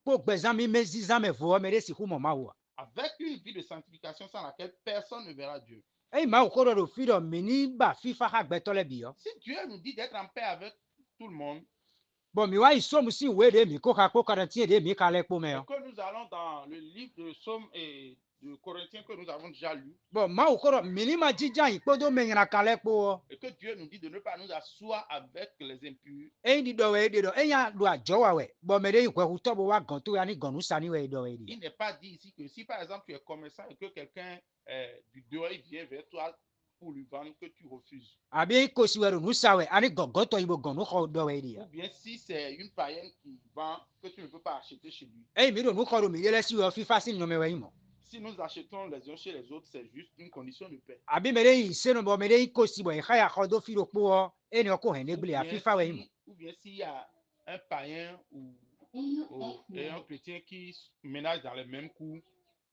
Ko gbɛzan mi mɛ zizan mɛ vɔ mɛ de si ku mɔ ma wu wa. Avec une vie de sanctification sans laquelle personne ne verra Dieu. Eyi ma wo ko dɔ do fi dɔ mi ni ba fifa ka gbɛtɔ lɛ bi yɔ. Si Dieu nous dit d'être en paix avec tout le monde, Bon mi wa yi somu si we de mi ko ka ko Corinthiens de mi ka lɛ kpo mɛ et yɔ. que nous allons dans le livre de Somme et de Corinthiens que nous avons déjà lu, Bon ma wo ko dɔ mi ni ma jija yi kpo do mɛ ɲina ka lɛ kpo wɔ. et que Dieu nous dit de ne pas nous asseoir avec les impurs, Eyi di dɔ wɛ de dɔ eya do adzɔ wa wɛ. Bon mɛ de yi kɔ kutɔ bo wa gɔn to ya ni gɔnu sani wɛ dɔ wɛ il di. n'est pas dit ici que si par exemple tu es commerçant et que quelqu'un du dehors il vient vers toi pour lui vendre, que tu refuses. Abi kosi wɛ do nu sa wɛ ani gɔgɔtɔ yi bo gɔnu xɔ dɔ wɛ di Ou ya. bien si c'est une païenne qui vend, que tu ne peux pas acheter chez lui. Eyi mi do nu xɔ do mi yɛlɛ si wɛ fifa si nyɔmɛ wɛ yi mɔ. Si nous achetons les uns chez les autres, c'est juste une condition de paix. Abi mɛ de yi se no bɔ mɛ de yi kosi bɔ yi xa ya xɔ do fi do kpo wɔ. Eni yɔ ko hɛn ne Ou gbele ya bien fifa wɛ yi mɔ. ou bien s'il y a un païen ou Et un chrétien qui ménage dans les mêmes coups,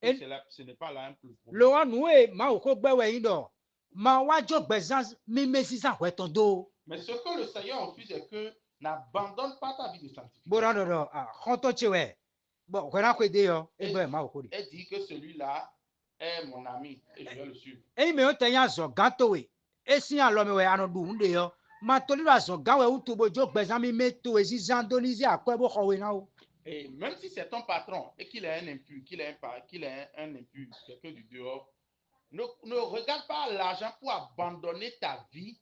Et- ce n'est pas là un peu le problème. le wa nu e ma wo ko gbe we yin do ma wa jo gbezan mi me sisan we ton do Mais ce que le Seigneur refuse, c'est que n'abandonne pas ta vie de bo ran sanctification. do a khonto che we bo ko na ko de yo e gbe ma wo ko ri Et dit que celui-là est mon ami et je vais le suivre. e me o te yan zo gan to we e sin a lo mi we anu du nde yo ma to li zo gan we utu bo jo gbezan mi me to e si zan do ni si akwe bo kho we na o Et même si c'est ton patron et qu'il est un impur, qu'il est un impur, quelqu'un du dehors, ne regarde pas l'argent pour abandonner ta vie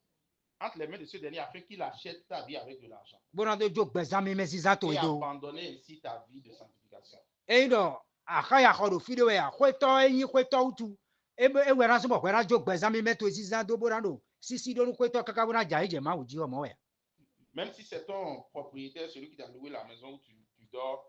entre les mains de ce dernier afin qu'il achète ta vie avec de l'argent. bo ran do jo gbezan mi me si zan to Et e do abandonner ainsi ta vie de sanctification. e do aka ya kho do fi de we a kwe to e yin kwe to utu e we ran so bo kwe ran jo gbezan mi me to e si zan do bo ran do si do nu kwe to kaka bo na ja je ma wo ji o mo we Même si c'est ton propriétaire, celui qui t'a loué la maison où tu dors,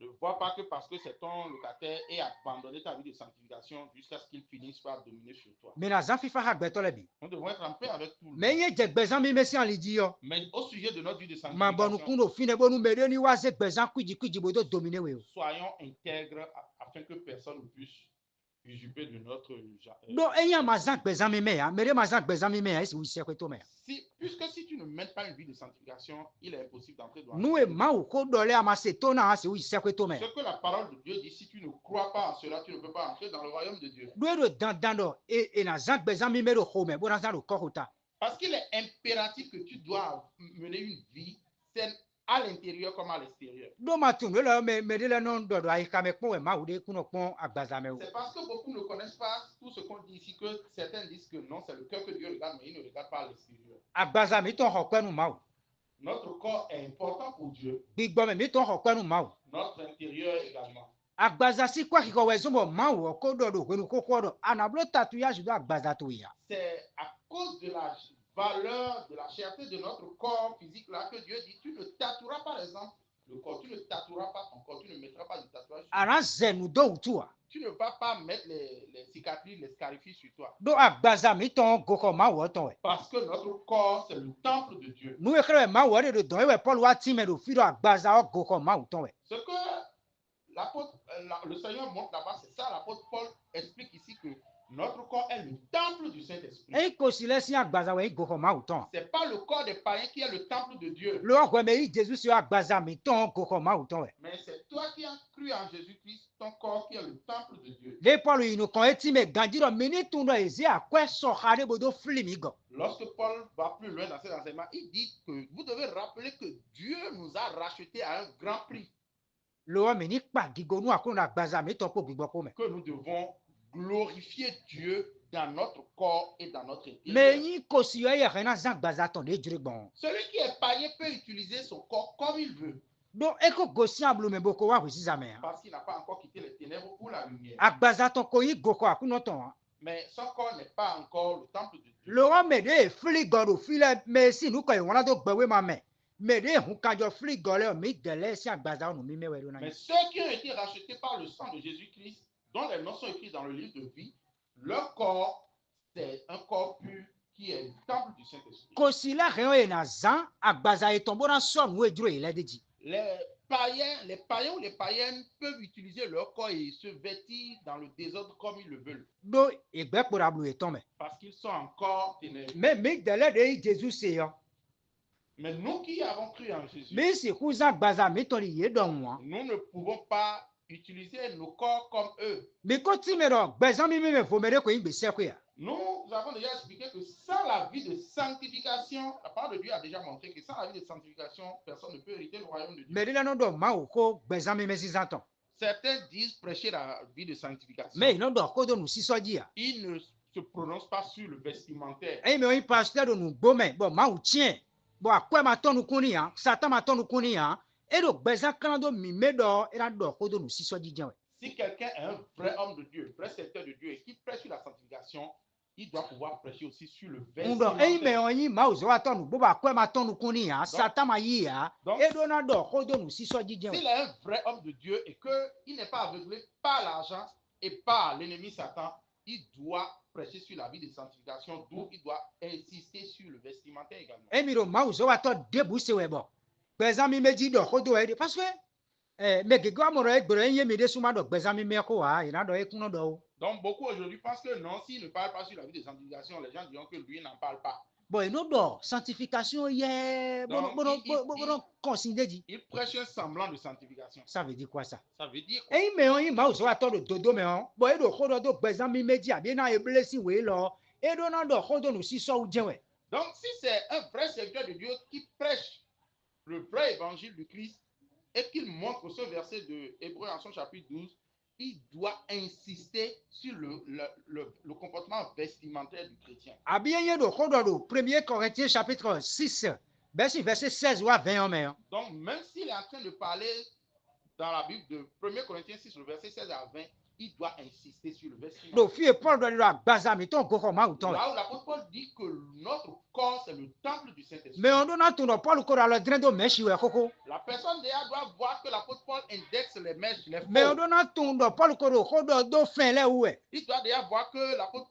ne vois pas que parce que c'est ton locataire et abandonner ta vie de sanctification jusqu'à ce qu'il finisse par dominer sur toi. me na zan fifa ha gbe to le bi Nous devons être en paix avec tout le me monde. yin je gbezan mi me si an li ji yo Mais au sujet de notre vie de ma bonu sanctification, kun do fi ne bo nu me de ni wa se gbezan kwiji bo do dominer we o soyons intègres afin que personne ne puisse usurper de notre do e yan ma zan gbezan mi me ya me de ma zan gbezan mi me ya isi wi se kwe to me ya puisque si tu ne mènes pas une vie de sanctification, il est impossible d'entrer dans nu e ma wo ko do le ama se to na isi wi se kwe to me ce que la parole de Dieu dit. Si tu ne crois pas en cela, tu ne peux pas entrer dans le royaume de Dieu. do e do dan do e na zan gbezan mi me do ho me bo na zan do ko hota Parce qu'il est impératif que tu dois mener une vie saine à l'intérieur comme à l'extérieur. do ma tun le me de le non do do ai ka me pon we ma wo de kuno pon agbaza me o C'est parce que beaucoup ne connaissent pas tout ce qu'on dit ici que certains disent que non, c'est le cœur que Dieu regarde, mais il ne regarde pas l'extérieur. agbaza mi ton ho penu ma o Notre corps est important pour Dieu, gbigbo me mi ton ho penu ma o notre intérieur également. agbaza si kwa kiko we zumbo ma wo ko do do kwenu ko ko do anablo tatu ya judo agbaza to ya C'est à cause de la valeur, de la cherté de notre corps physique là que Dieu dit, tu ne tatoueras par exemple le corps, tu ne tatoueras pas ton corps, tu ne mettras pas de tatouage. ara zenu do utu a Tu ne vas pas mettre les cicatrices, les scarifies sur toi. do agbaza mi ton go ko ma wo ton we Parce que notre corps, c'est le temple de Dieu. nu e kre ma wo de do don we Paul wa ti me do fi do agbaza o go ko ma wo ton we Ce que le Seigneur montre là-bas, c'est ça. L'apôtre Paul explique ici que notre corps est le temple du Saint-Esprit. e ko si le si agbaza we go ko ma wo ton Ce n'est pas le corps des païens qui est le temple de Dieu. lo ko me i Jesus si agbaza mi ton go ko ma wo ton we Mais c'est toi qui as cru en Jésus-Christ, ton corps qui est le temple de Dieu. le Paul inu kon eti me ganji do mi ni tun do ezi akwe so hare bo do fli mi go Lorsque Paul va plus loin dans ses enseignements, il dit que vous devez rappeler que Dieu nous a rachetés à un grand prix, lo mi ni pa gigo nu akun agbaza mi ton po gbigbo ko me que nous devons glorifier Dieu dans notre corps et dans notre me intérieur. yin ko si yo ye rena zan agbaza ton de jure gbon Celui qui est païen peut utiliser son corps comme il veut, do e ko go si ablu me boko wa wisi za me ya parce qu'il n'a pas encore quitté les ténèbres pour la lumière. agbaza ton ko yi go ko akun ton wa Mais son corps n'est pas encore le temple de Dieu. lo wa me de fli go do file me si nu ko e wona do gbewe ma me de hun kan jo fli go le mi gele si agbaza onu mi mewe do na Mais ceux qui ont été rachetés par le sang de Jésus-Christ, dont les noms sont écrits dans le livre de vie, leur corps, c'est un corps pur qui est le temple du Saint-Esprit. ko si la re o na zan agbaza e ton bo na so nu e jure ile deji Les païens ou les païennes peuvent utiliser leur corps et se vêtir dans le désordre comme ils le veulent, do egbe kpora ablu e ton me parce qu'ils sont encore ténèbres. me mi gele de Jesus se yo Mais nous qui avons cru en Jésus, mi si ku zan agbaza mi ton ye do won nous ne pouvons pas utiliser nos corps comme eux. mi ko ti me do gbezan mi me fo me de ko yin gbese ko ya Nous avons déjà expliqué que sans la vie de sanctification, la parole de Dieu a déjà montré que sans la vie de sanctification, personne ne peut hériter le royaume de Dieu. me de la no do ma o ko gbezan mi me si zan ton Certains disent prêcher la vie de sanctification. me no do ko do nu si so ji ya Ils ne se prononcent pas sur le vestimentaire. e me o yin pastor do nu gbo me bo ma o tien bo akwe ma ton nu kuni ya satan ma ton nu kuni ya e do gbezan kan do mi me do e da do ko do nu si so ji jan we Si quelqu'un est un vrai homme de Dieu, vrai serviteur de Dieu et qui prêche sur la sanctification, il doit pouvoir prêcher aussi sur le ndo vestimentaire. e me o yin ma o zo wa ton nu bo ba akwe ma ton nu kuni ya satan ma yi ya donc- e do na do ko do nu si so ji jan we S'il est un vrai homme de Dieu et qu'il n'est pas aveuglé par l'argent et par l'ennemi Satan, il doit prêcher sur la vie de sanctification, d'où il doit insister sur le vestimentaire également. e mi do ma o zo wa to debu se we bo gbezan mi meji do ko do e de parce que mais gege amoro egboro enye mi de suma do gbezami me ko wa ina do ekun do. Donc, beaucoup aujourd'hui pensent que non, s'il ne parle pas sur la vie de sanctification, les gens diront que lui n'en parle pas. Bon, ino do sanctification ye Donc, bono consigne dit. il prêche un semblant de sanctification. Ça veut dire quoi ça? Ça veut dire quoi? Et mais on y ma so ato do dodo me on. Bon, e do ko do gbezami meji abi na e blessing we lo. E do na do ko do no si so u jewe. Donc, si c'est un vrai serviteur de Dieu qui prêche le vrai évangile du Christ et qu'il montre ce verset de Hébreux en son chapitre 12, il doit insister sur le comportement vestimentaire du chrétien. Abi enye do ko do 1 Corinthiens chapitre 6, verset 16 ou 20 me. Donc, même s'il est en train de parler dans la Bible de 1 Corinthiens 6, le verset 16 à 20, il doit insister sur le vestiment. Do fi Paul do la gbazami ton go ko ma u ton. Là où l'apôtre Paul dit que notre corps, c'est le temple du Saint-Esprit. Mais on do na ton do Paul ko la dren do meshi we koko. La personne derrière doit voir que l'apôtre Paul indexe les mèches, les faux. Mais on do na ton do Paul ko do fin le we. Il doit derrière voir que l'apôtre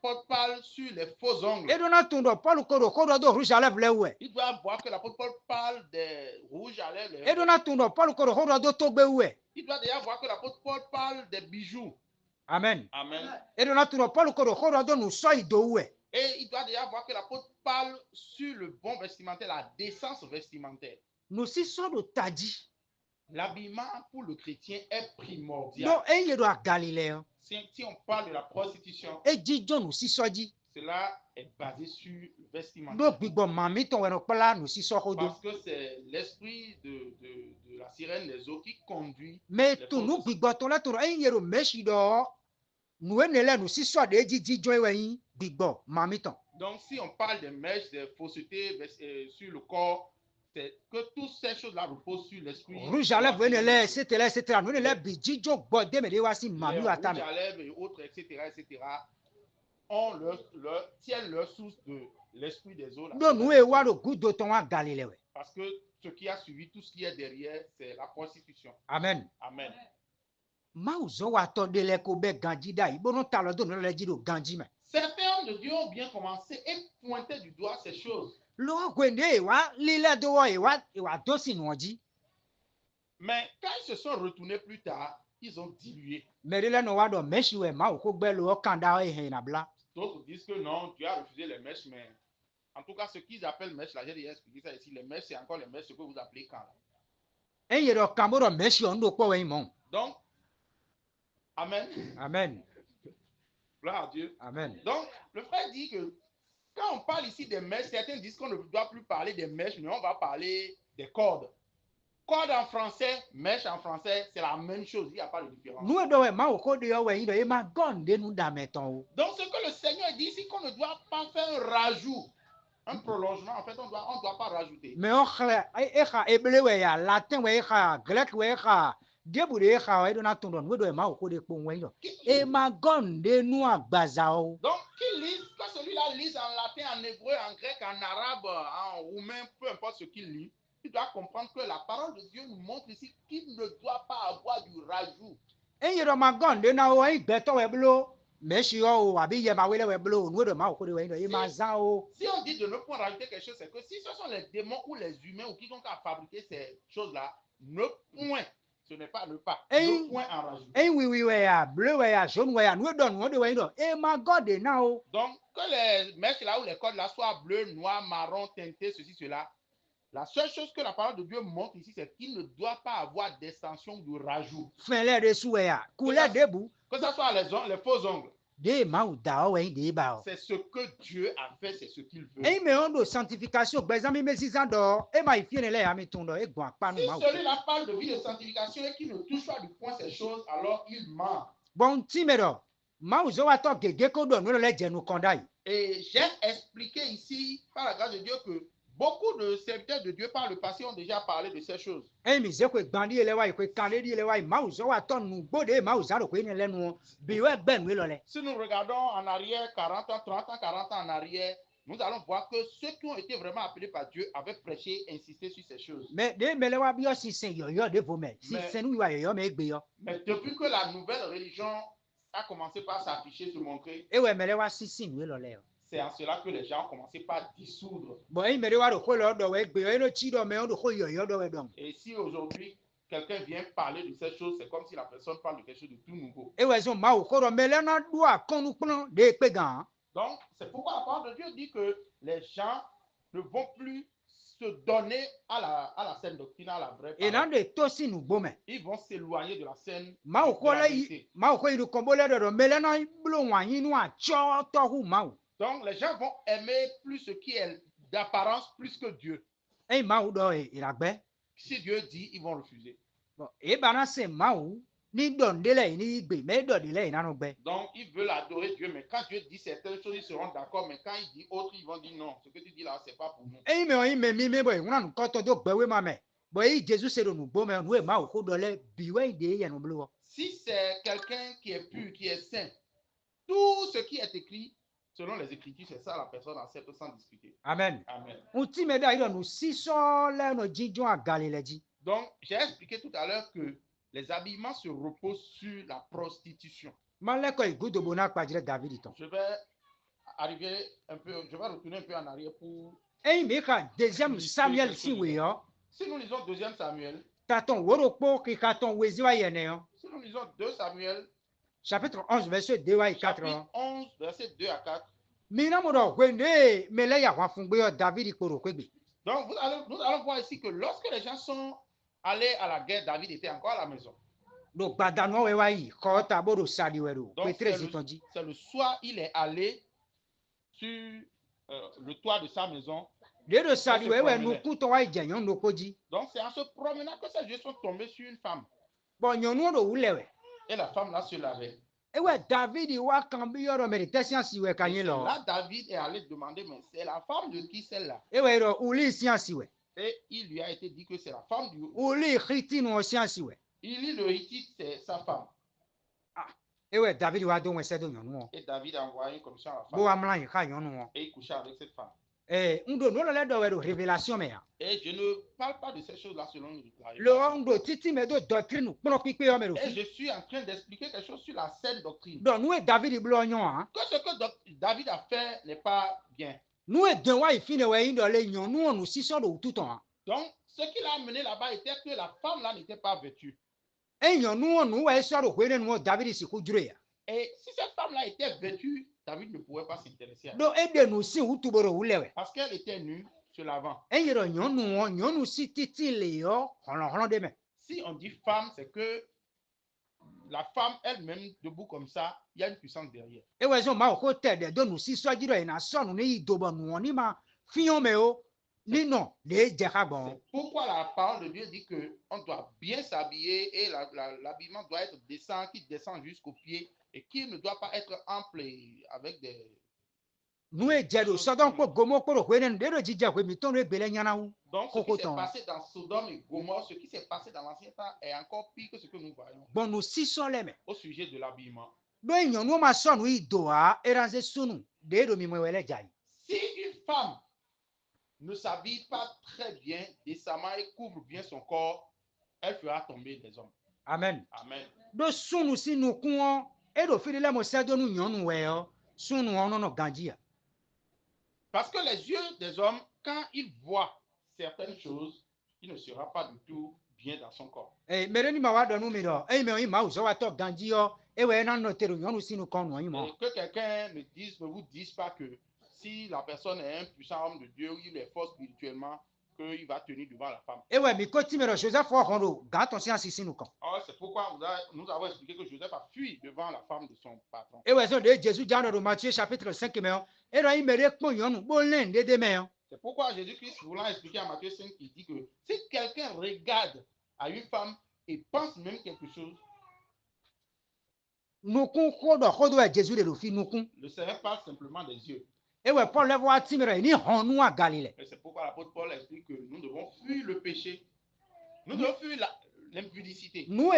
Paul parle sur les faux ongles. E do na ton do Paul ko do rouge à lèvres le we. Il doit voir que l'apôtre Paul parle des rouges à lèvres. E do na ton do Paul ko do togbe we. Il doit derrière voir que l'apôtre Paul parle des bijoux. Amen. Amen. E do na ton do Paul ko do no so ido we. Et il doit déjà voir que l'apôtre parle sur le bon vestimentaire, la décence vestimentaire. No si so do taji. L'habillement pour le chrétien est primordial. No enye do Galilée. Si on parle de la prostitution, E jijo no si so ji. cela est basé sur le vestimentaire. Do gbigbo mami ton we no pala no si so ko do. Parce que c'est l'esprit de la sirène des eaux qui conduit. Mais ton no gbigbo ton la ton enye do meshi do. No enele no si so de jijo we yin gbigbo mami ton. Donc, si on parle des mèches, des faussetés sur le corps, c'est que toutes ces choses-là reposent sur l'esprit. Rouge à lèvres enele etc. No enele bi jijo gbode me de wa si Les mami rouges wa ta me. à lèvres et autres, etc., tiennent leur source de l'esprit des eaux. Do no e wa do gudo ton wa Galilée we. Parce que ce qui a suivi, tout ce qui est derrière, c'est la prostitution. Amen. Amen. Ma uzo wa to de le ko be ganji da ibo no ta lo do no le ji do ganji me. Certains hommes de Dieu ont bien commencé et pointé du doigt ces choses. Lo gwende wa lile do wa e wa do si no ji. Mais quand ils se sont retournés plus tard, ils ont dilué. Me de le no wa do meshi we ma o ko gbe lo kanda e he na bla. D'autres disent que non, Dieu a refusé les mèches, mais en tout cas, ce qu'ils appellent mèches, là, j'ai déjà expliqué ça ici. Les mèches, c'est encore les mèches, ce que vous appelez quand. Enye do kambo do meshi on do po we mon. Donc, Amen. Amen. Gloire à Dieu. Amen. Donc, le frère dit que quand on parle ici des mèches, certains disent qu'on ne doit plus parler des mèches, mais on va parler des cordes. Corde en français, mèche en français, c'est la même chose, il n'y a pas de différence. Nu do we ma o ko de we yin do e ma gonde nu da meton o. Donc, ce que le Seigneur dit ici, qu'on ne doit pas faire un rajout, un prolongement, en fait, on doit pas rajouter. Me o khre e kha ebele we ya latin we kha grec we kha debu de kha we do na ton do nu do e ma o ko de po we yin do. E ma gonde nu agbaza o. Donc, qu'il lise, que celui-là lise en latin, en hébreu, en grec, en arabe, en roumain, peu importe ce qu'il lit, il doit comprendre que la parole de Dieu nous montre ici qu'il ne doit pas avoir du rajout. Enye do ma gonde na o e gbe to we blo. Meshi o abi ye ma we le we blo nu do ma o ko de we yin do e ma zan o. Si on dit de ne point rajouter quelque chose, c'est que si ce sont les démons ou les humains ou quiconque a fabriqué ces choses-là, ne point, ce n'est pas ne pas, ne point en rajouter. En oui we ya bleu we ya jaune we ya nu do nu de we yin do e ma gonde na o. Donc, que les mèches là ou les cordes là soient bleues, noires, marron, teintées, ceci, cela, la seule chose que la parole de Dieu montre ici, c'est qu'il ne doit pas avoir d'extension ou de rajout. Fin le de sou we ya. Ku le debu. Que ce soit les faux ongles. De ma ou da o we yin de ba o. C'est ce que Dieu a fait, c'est ce qu'il veut. E me on do sanctification gbezami me sizan do e ma ifie ne le ya mi ton do e gbon apa Si nu ma o. celui-là parle de vie de sanctification et qu'il ne touche pas du point ces choses, alors il ment. Bon ti me do. Ma uzo wa to gege ko do nu le jenu konda yi. Et j'ai expliqué ici, par la grâce de Dieu, que beaucoup de serviteurs de Dieu par le passé ont déjà parlé de ces choses. E mi ze ko gbandi ele wa ko kan le di ele wa ma uzo wa to nu gbode ma uzo ro ko ni lenu bi we gbe nu lo le. Si nous regardons en arrière, 40 ans, 30 ans, 40 ans en arrière, nous allons voir que ceux qui ont été vraiment appelés par Dieu avaient prêché, insisté sur ces choses. Mais de me le wa bi o si sen yo de vo me. Si sen nu wa yo me gbe yo. Mais depuis que la nouvelle religion a commencé par s'afficher, se montrer, E we me le wa si sin nu lo le. c'est en cela que les gens ont commencé par dissoudre. Bon e me le wa ro ko lo do we gbe yo no chi do me on do ko yo do we do. Et si aujourd'hui, quelqu'un vient parler de ces choses, c'est comme si la personne parle de quelque chose de tout nouveau. ewe zo mawu ko do melena do akonu kpno de pe gan. Donc, c'est pourquoi la parole de Dieu dit que les gens ne vont plus se donner à la saine doctrine, à la vraie E na parole. de to sinu gbome. Ils vont s'éloigner de la scène Mawu de ko la le vérité. mawu ko iru kombole do melena blo wanyi nu acho to hu mawu. Donc, les gens vont aimer plus ce qui est d'apparence plus que Dieu. E mawu do iragbe. Si Dieu dit, ils vont refuser. Bon, e bana se mawu ni dondele ni igbe me dodele inanu gbe. Donc, ils veulent adorer Dieu, mais quand Dieu dit certaines choses, ils seront d'accord, mais quand il dit autre, ils vont dire non. Ce que tu dis là, c'est pas pour nous. E me o ime mi me boy nguna ko to do gbewe ma me. Boy Jesus se do nu bo me nu e mawu ko do le biwe de ye nu blo. Si c'est quelqu'un qui est pur, qui est saint, tout ce qui est écrit, selon les Écritures, c'est ça la personne accepte sans discuter. Amen. Amen. Uti me da ido nu siso le no jinjo agali leji. Donc, j'ai expliqué tout à l'heure que les habillements se reposent sur la prostitution. Male ko igudo bona pajire David ton. Je vais arriver un peu, je vais retourner un peu en arrière pour... E me ka deuxième Samuel si we yo. Si nous lisons 2 Samuel, Taton woro po ki katon wezi wa yene yo. si nous lisons 2 Samuel, Chapitre 11 verset 2 wa 4. chapitre 11, verset 2 à 4, Mina mo do gwende mele ya wa fungbe yo David koro kwegbe. donc nous allons voir ici que lorsque les gens sont allés à la guerre, David était encore à la maison. Do gbadanu we wa yi ko ta bodo sadi we do. Donc, Petre zitonji. c'est le soir, il est allé sur le toit de sa maison. De do sadi we we nu ku to wa ijenyon no koji. Donc, c'est en se promenant que ces yeux sont tombés sur une femme. Bon nyonu do ulewe. Et la femme là se lavait. Ewe David wa kan bi yoro meditation si we Et kanyi lo. là, David est allé demander, mais c'est la femme de qui celle-là? Ewe ro uli siansi we. Et il lui a été dit que c'est la femme du... Uli khiti no siansi we. Il lit le Hittite, c'est sa femme. Ewe David wa do we se do nyonu. Et David a envoyé une commission à la Bo femme. amla yi ka nyonu. Et il coucha avec cette femme. Ndo no le do we do révélation me ya. Et je ne parle pas de ces choses-là selon la Le révélation. ndo titi me do doctrine kpro pipe yo me do. Et je suis en train d'expliquer quelque chose sur la saine doctrine. Donc nous David blo nyon hein. Que ce que David a fait n'est pas bien. Nous de wa ifine we indo le nyon nous nous si so do tout temps. Donc, ce qui l'a amené là-bas était que la femme là n'était pas vêtue. E nyon nous we so do kwene nous David si ku jure ya. Et si cette femme là était vêtue, David ne pourrait pas s'intéresser à elle. Do e de nous si utuboro ulewe. Parce qu'elle était nue, se lavant. E yero nyon nous si titi le yo holon de me. Si on dit femme, c'est que la femme elle-même, debout comme ça, il y a une puissance derrière. E we zo ma ko te de do nous si so jiro ina so nu ni do bo nu ni ma fion me o. Ni non, le je ka bon. C'est pourquoi la parole de Dieu dit qu'on doit bien s'habiller et l'habillement doit être décent, qui descend jusqu'aux pieds et qui ne doit pas être ample avec des... Nous e je do so don ko gomo ko ro kwene de do jija ko mi ton re bele nyana wu. Donc, ce qui s'est Cocoton. passé dans Sodome et Gomorrhe, ce qui s'est passé dans l'ancien temps est encore pire que ce que nous voyons Bon nous si so le me. au sujet de l'habillement. Do nyon nous ma so nu ido a eranze sunu de do mi mo wele jai. Si une femme ne s'habille pas très bien, décemment et couvre bien son corps, elle fera tomber les hommes. Amen. Amen. Do sunu si nu kun e do fi le mo se do nu nyon nu we o. Sunu ono no ganji ya. Parce que les yeux des hommes, quand ils voient certaines choses, il ne sera pas du tout bien dans son corps. Mere ni ma wa do nu mi do. Me o yi ma uzo wa to ganji yo. E we na no teru nyon nu si nu kon nu yi mo. Et que quelqu'un ne vous dise pas que si la personne est un puissant homme de Dieu, il est fort spirituellement, qu'il va tenir devant la femme. E we mi ko ti me do Joseph ho hondo ga ton si si nu kon. Alors, c'est pourquoi nous avons expliqué que Joseph a fui devant la femme de son patron. E we so de Jésus jan do Matthieu chapitre 5 me o. E do yi mere pon yon nu bo len de me o. C'est pourquoi Jésus-Christ, voulant expliquer à Matthieu 5, il dit que si quelqu'un regarde à une femme et pense même quelque chose, Nu kun ko do ko do e Jésus de do fi nu kun. ne serait pas simplement des yeux. E we Paul le wa ti me do ni hon nu a Galilée. Et c'est pourquoi l'apôtre Paul explique que nous devons fuir le péché. Nous devons fuir l'impudicité. Nous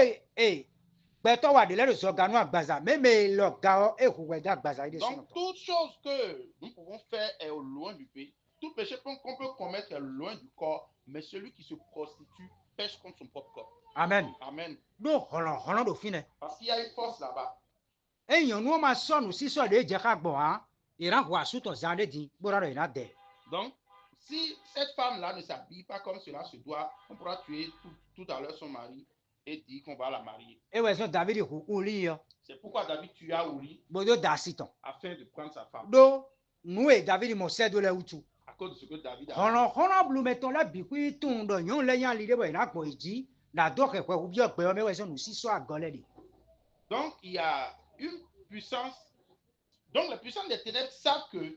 beto wa de le so ganu agbaza me lo ga o e ku we da agbaza ide Donc, sunu. toute chose que nous pouvons faire est au loin du pays. Tout péché qu'on peut commettre est loin du corps, mais celui qui se prostitue pêche contre son propre corps. Amen. Amen. Do holon do fine. Parce qu'il y a une force là-bas. E yon nu ma so nu si so de je ka gbo han. Iran wa su to zan de din bora do ina de. Donc, Si cette femme-là ne s'habille pas comme cela se doit, on pourra tuer tout à l'heure son mari et dire qu'on va la marier. ewe so David ku uli yo C'est pourquoi David tua Uri bodo dasiton afin de prendre sa femme. do nuwe David mo sedo le utu À cause de ce que David a hono fait. hono blu meton la bikui tun do nyon le yan li de bo na gbo iji na do ke ko ubi ogbe o mewe so nu si so agole de. Donc, il y a une puissance. Donc, les puissances des ténèbres savent qu'il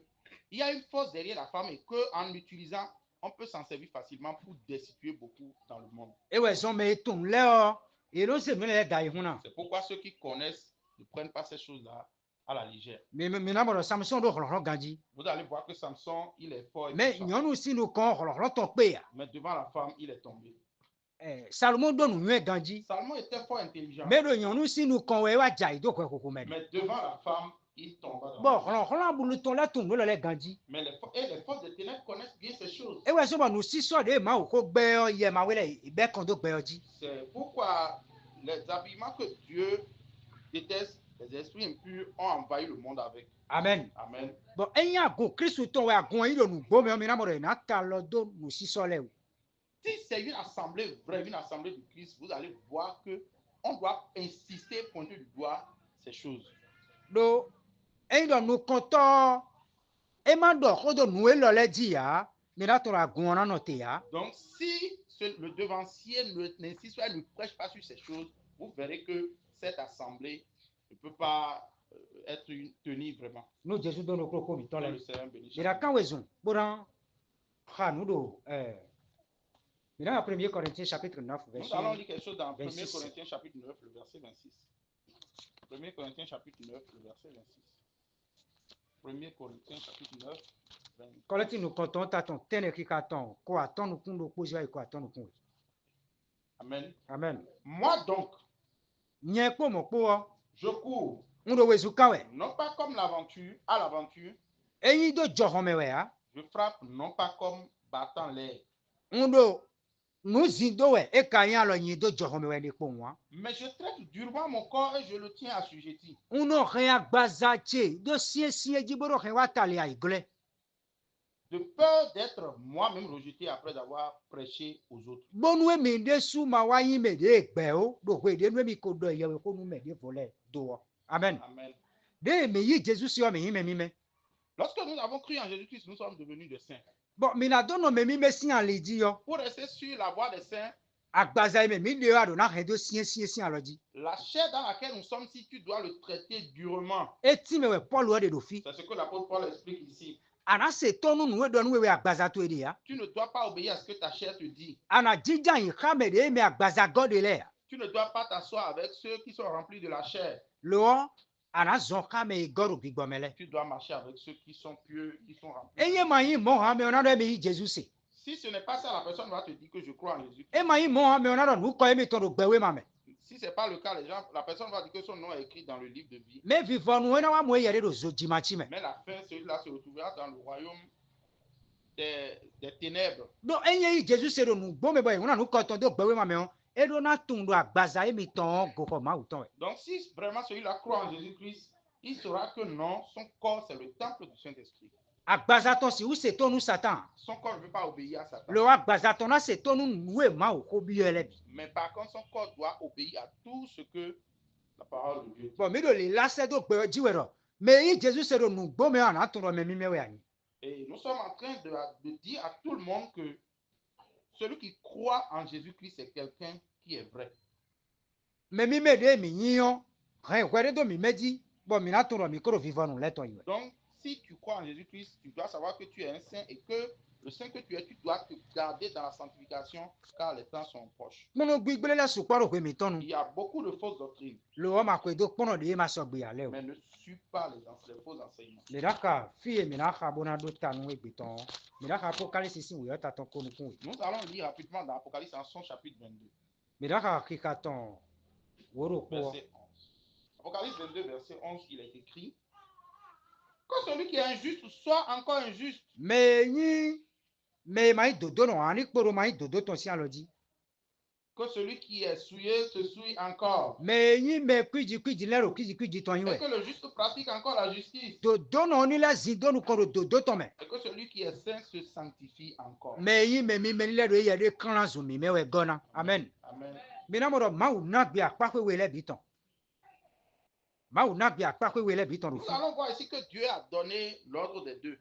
y a une force derrière la femme et qu'en l'utilisant, on peut s'en servir facilement pour destituer beaucoup dans le monde. Ewe so me tun le o e lo se me le dai huna C'est pourquoi ceux qui connaissent ne prennent pas ces choses-là à la légère. me na bo Samson do holo ganji Vous allez voir que Samson, il est fort et me puissant. nyonu si nu kon holo ton pe ya Mais devant la femme, il est tombé. Salomon do nu nwe ganji Salomon était fort intelligent. me do nyonu si nu kon we wa jai do ko ko me Mais devant la femme, il tomba dans bo la holo holo blu ton la tun lo le ganji Mais les forces des ténèbres connaissent bien ces choses. ewe so bo nu si so de ma o ko gbe o ye ma wele ibe kan do gbe oji C'est pourquoi les habillements que Dieu déteste, les esprits impurs ont envahi le monde avec. amen Amen. bo eyin agun Kristo ton we agun yin do nu gbo me o mi na mo re na ta lo do nu si so le o Si c'est une assemblée vraie, une assemblée de Christ, vous allez voir que on doit insister, pointer du doigt ces choses. do eyin do nu kon to e ma do ko do nu e lo le ji ya mi na to ra gun ona no te ya Donc, si le devancier n'insiste pas, ne prêche pas sur ces choses, vous verrez que cette assemblée ne peut pas être tenue vraiment. no Jesu do no ko mi ton Que le le Seigneur bénisse. mi ra kan we zun bo ran ha nu do mi na 1 Corinthiens chapitre 9 Nous allons verset lire quelque chose dans 1 26. Corinthiens chapitre 9, le verset 26. 1 Corinthiens chapitre 9, le verset 26. 1 Corinthiens chapitre 9, 26. koleti nu kon ton ta ton tene ki ka ton ko aton nu kun do ko ja ko aton nu kun Amen. amen Moi donc, nye po mo po je cours, ndo we zu kan we non pas comme l'aventure, à l'aventure, eyin do jo hon me we ya je frappe non pas comme battant l'air, ndo nu zin do we e ka yan lo yin do jo hon me we ni po won mais je traite durement mon corps et je le tiens assujetti, uno re agbaza che do sie ji boro re wa tale ai gle de peur d'être moi-même rejeté après avoir prêché aux autres. bonu e mi de su ma wa yin me de gbe o do ko de nu mi ko do ye we ko nu me de vole do o amen Amen. de me yi Jesus si o me yin me mi me Lorsque nous avons cru en Jésus-Christ, nous sommes devenus des saints. bon mi na do no me mi me si an le di yo Pour rester sur la voie des saints, agbaza me mi de ado na he do sie alo di la chair dans laquelle nous sommes, si tu dois le traiter durement, eti me we Paul o de do fi c'est ce que l'apôtre Paul explique ici. ana se to nu we do nu we agbaza to de ya Tu ne dois pas obéir à ce que ta chair te dit. ana jija yin ka me de me agbaza god de le ya Tu ne dois pas t'asseoir avec ceux qui sont remplis de la chair. lo ana zon ka me goru gbigbo mele Tu dois marcher avec ceux qui sont pieux, qui sont remplis. eye ma yin mo ha me ona do me yi Jesus se Si ce n'est pas ça, la personne va te dire que je crois en Jésus. e ma yin mo ha me ona do nu ko e mi to do gbewe ma me Si ce n'est pas le cas, la personne va dire que son nom est écrit dans le livre de vie. me vivon nu na wa mo ye de do zo ji ma chi me Mais la fin, celui-là se retrouvera dans le royaume des ténèbres. do enye yi Jesus se do nu gbo me boy una nu ko to do gbewe ma me o e do na tun do agbaza e mi ton go ko ma u ton Donc, si vraiment celui-là croit en Jésus-Christ, il saura que non, son corps, c'est le temple du Saint-Esprit. agbaza ton si u se to nu Satan Son corps ne veut pas obéir à Satan. lo agbaza ton na se to nu nu e ma o ko bi ele bi Mais par contre, son corps doit obéir à tout ce que la parole de Dieu dit. bon mi do le lase do gbe ji we ro me yi Jesus se do nu gbo me ana tun ro me mi me we ani Et nous sommes en train de dire à tout le monde que celui qui croit en Jésus-Christ, c'est quelqu'un qui est vrai. me mi me de mi yin o he we do mi meji bon mi na tun ro mi ko ro vivon nu le ton yi Donc, si tu crois en Jésus-Christ, tu dois savoir que tu es un saint et que le saint que tu es, tu dois te garder dans la sanctification car les temps sont proches. mo no gbigbele le su paro pe mi tonu Il y a beaucoup de fausses doctrines, lo ma ko do pono de ma so gbe ale o mais ne suis pas les faux enseignements. le daka fi e mi na ka bona do tanu e gbe ton mi na ka apocalypse sin we ta ton ko nu kun Nous allons lire rapidement dans Apocalypse en son chapitre 22, mi na ka ki ka ton woro ko verset 11. Apocalypse 22, verset 11, il est écrit que celui qui est injuste soit encore injuste. me yin me mai dodo no ani kporo mai dodo ton si alo di Que celui qui est souillé se souille encore. mais yi me kwidzi lero kwidzi tɔn yi Et wɛ que le juste pratique encore la justice. dodo nɔ ni la zi do nu kɔ do dodo tɔ mɛ Et que celui qui est saint se sanctifie encore. mais yi me mi me ni lɛ do eya de kan zu mi mɛ wɛ gɔna amen Amen. mina mo dɔ mawu nagbe akpakpe wɛ lɛ bi tɔn mawu nagbe akpakpe wɛ lɛ bi tɔn do Nous fi allons voir ici que Dieu a donné l'ordre des deux,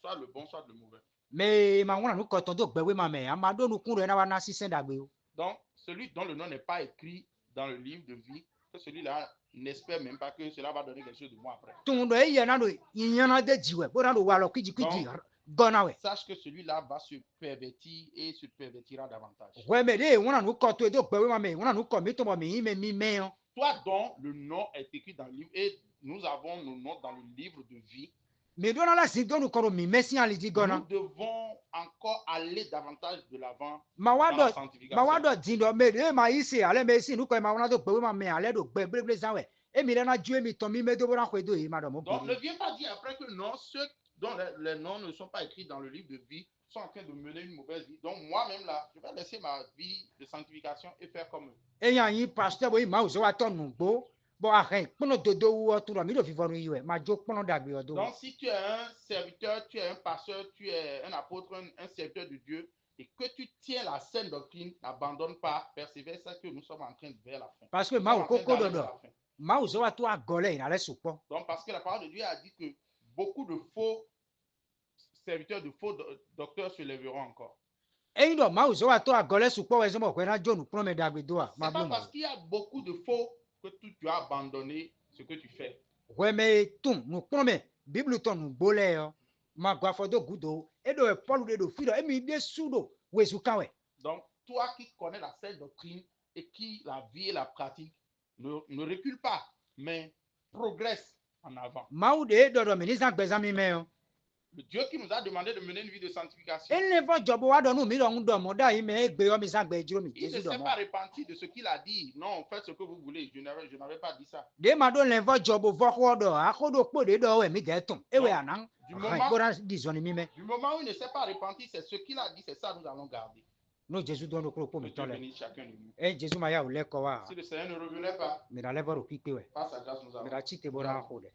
soit le bon, soit le mauvais. mais ma ŋuna nu kɔtɔn do gbɛwe ma mɛ ama do nu kun do yɛ na wa na sisɛ dagbe o Donc, celui dont le nom n'est pas écrit dans le livre de vie, que celui-là n'espère même pas que cela va donner quelque chose de moi après. tun do eya na do iyana de dzi wɛ bo na do wa lɔ kwidzi gɔna wɛ Sache que celui-là va se pervertir et se pervertira davantage. wɛ mɛ de ŋuna nu kɔtɔ ye do gbɛwe ma mɛ ŋuna nu kɔ mi tɔmɔ mi yi mɛ mi mɛ yɔ. Toi dont le nom est écrit dans le livre, et nous avons nos noms dans le livre de vie, Mais dona la si donu koro mi mesi alidi nous gona. devons encore aller davantage de l'avant Ma dans la wado sanctification. dindo me de ma isi ale me si nu ko ma wana do gbe ma me ale do gbe ble zanwe. E mi na ju mi ton mi me do bora ko do yi ma do mo Donc ne biri. viens pas dire après que non, ceux dont les noms ne sont pas écrits dans le livre de vie sont en train de mener une mauvaise vie. Donc moi-même là, je vais laisser ma vie de sanctification et faire comme eux. E yan yi pastor bo yi ma o so wa ton nu gbo. Bo a hen pono dodo wo tu ro mi do fi fonu yi we ma jo pono dagbe odo. Donc si tu es un serviteur, tu es un pasteur, tu es un apôtre, un serviteur de Dieu, et que tu tiens la saine doctrine, n'abandonne pas, persévère, c'est que nous sommes en train de vers la fin. Parce que Nous ma sommes o en train koko d'aller dodo. vers la fin. Ma o so wa tu agole ina le supo. Donc parce que la parole de Dieu a dit que beaucoup de faux serviteurs, de faux docteurs se lèveront encore. E yin do ma o so wa tu agole supo we so mo ko na jo nu pono me dagbe do a. C'est Ma pas bi parce mo. qu'il y a beaucoup de faux que tu as abandonné ce que tu fais. We me tum nu pono me Bible ton nu gbo le yo. Ma gwa fo do gudo. E do e Paul de do fi do e mi de su do we su kan we. Donc, toi qui connais la saine doctrine et qui la vie et la pratique, ne recule pas, mais progresse en avant. Mau de do do mi ni san gbe san mi me yo. Le Dieu qui nous a demandé de mener une vie de sanctification, E le fo jobo wa do nu mi do un do mo da yi me gbe yo mi san gbe jiro mi il ne Jésus do s'est mo. pas repenti de ce qu'il a dit. Non, faites ce que vous voulez. Je n'avais pas dit ça. De ma do le fo jobo fo ko do a ko do po de do we mi de tun. E we anan. Du Bo ran di zoni mi me. moment où il ne s'est pas repenti, c'est ce qu'il a dit, c'est ça que nous allons garder. No Jésus do no ko po Que mi Dieu to le. bénisse chacun de nous. E Jésus ma ya o le ko wa. Si le Seigneur ne revenait pas, Mi da le fo ro pipe we. par sa grâce, nous Mi allons. da chite bo ran ko de.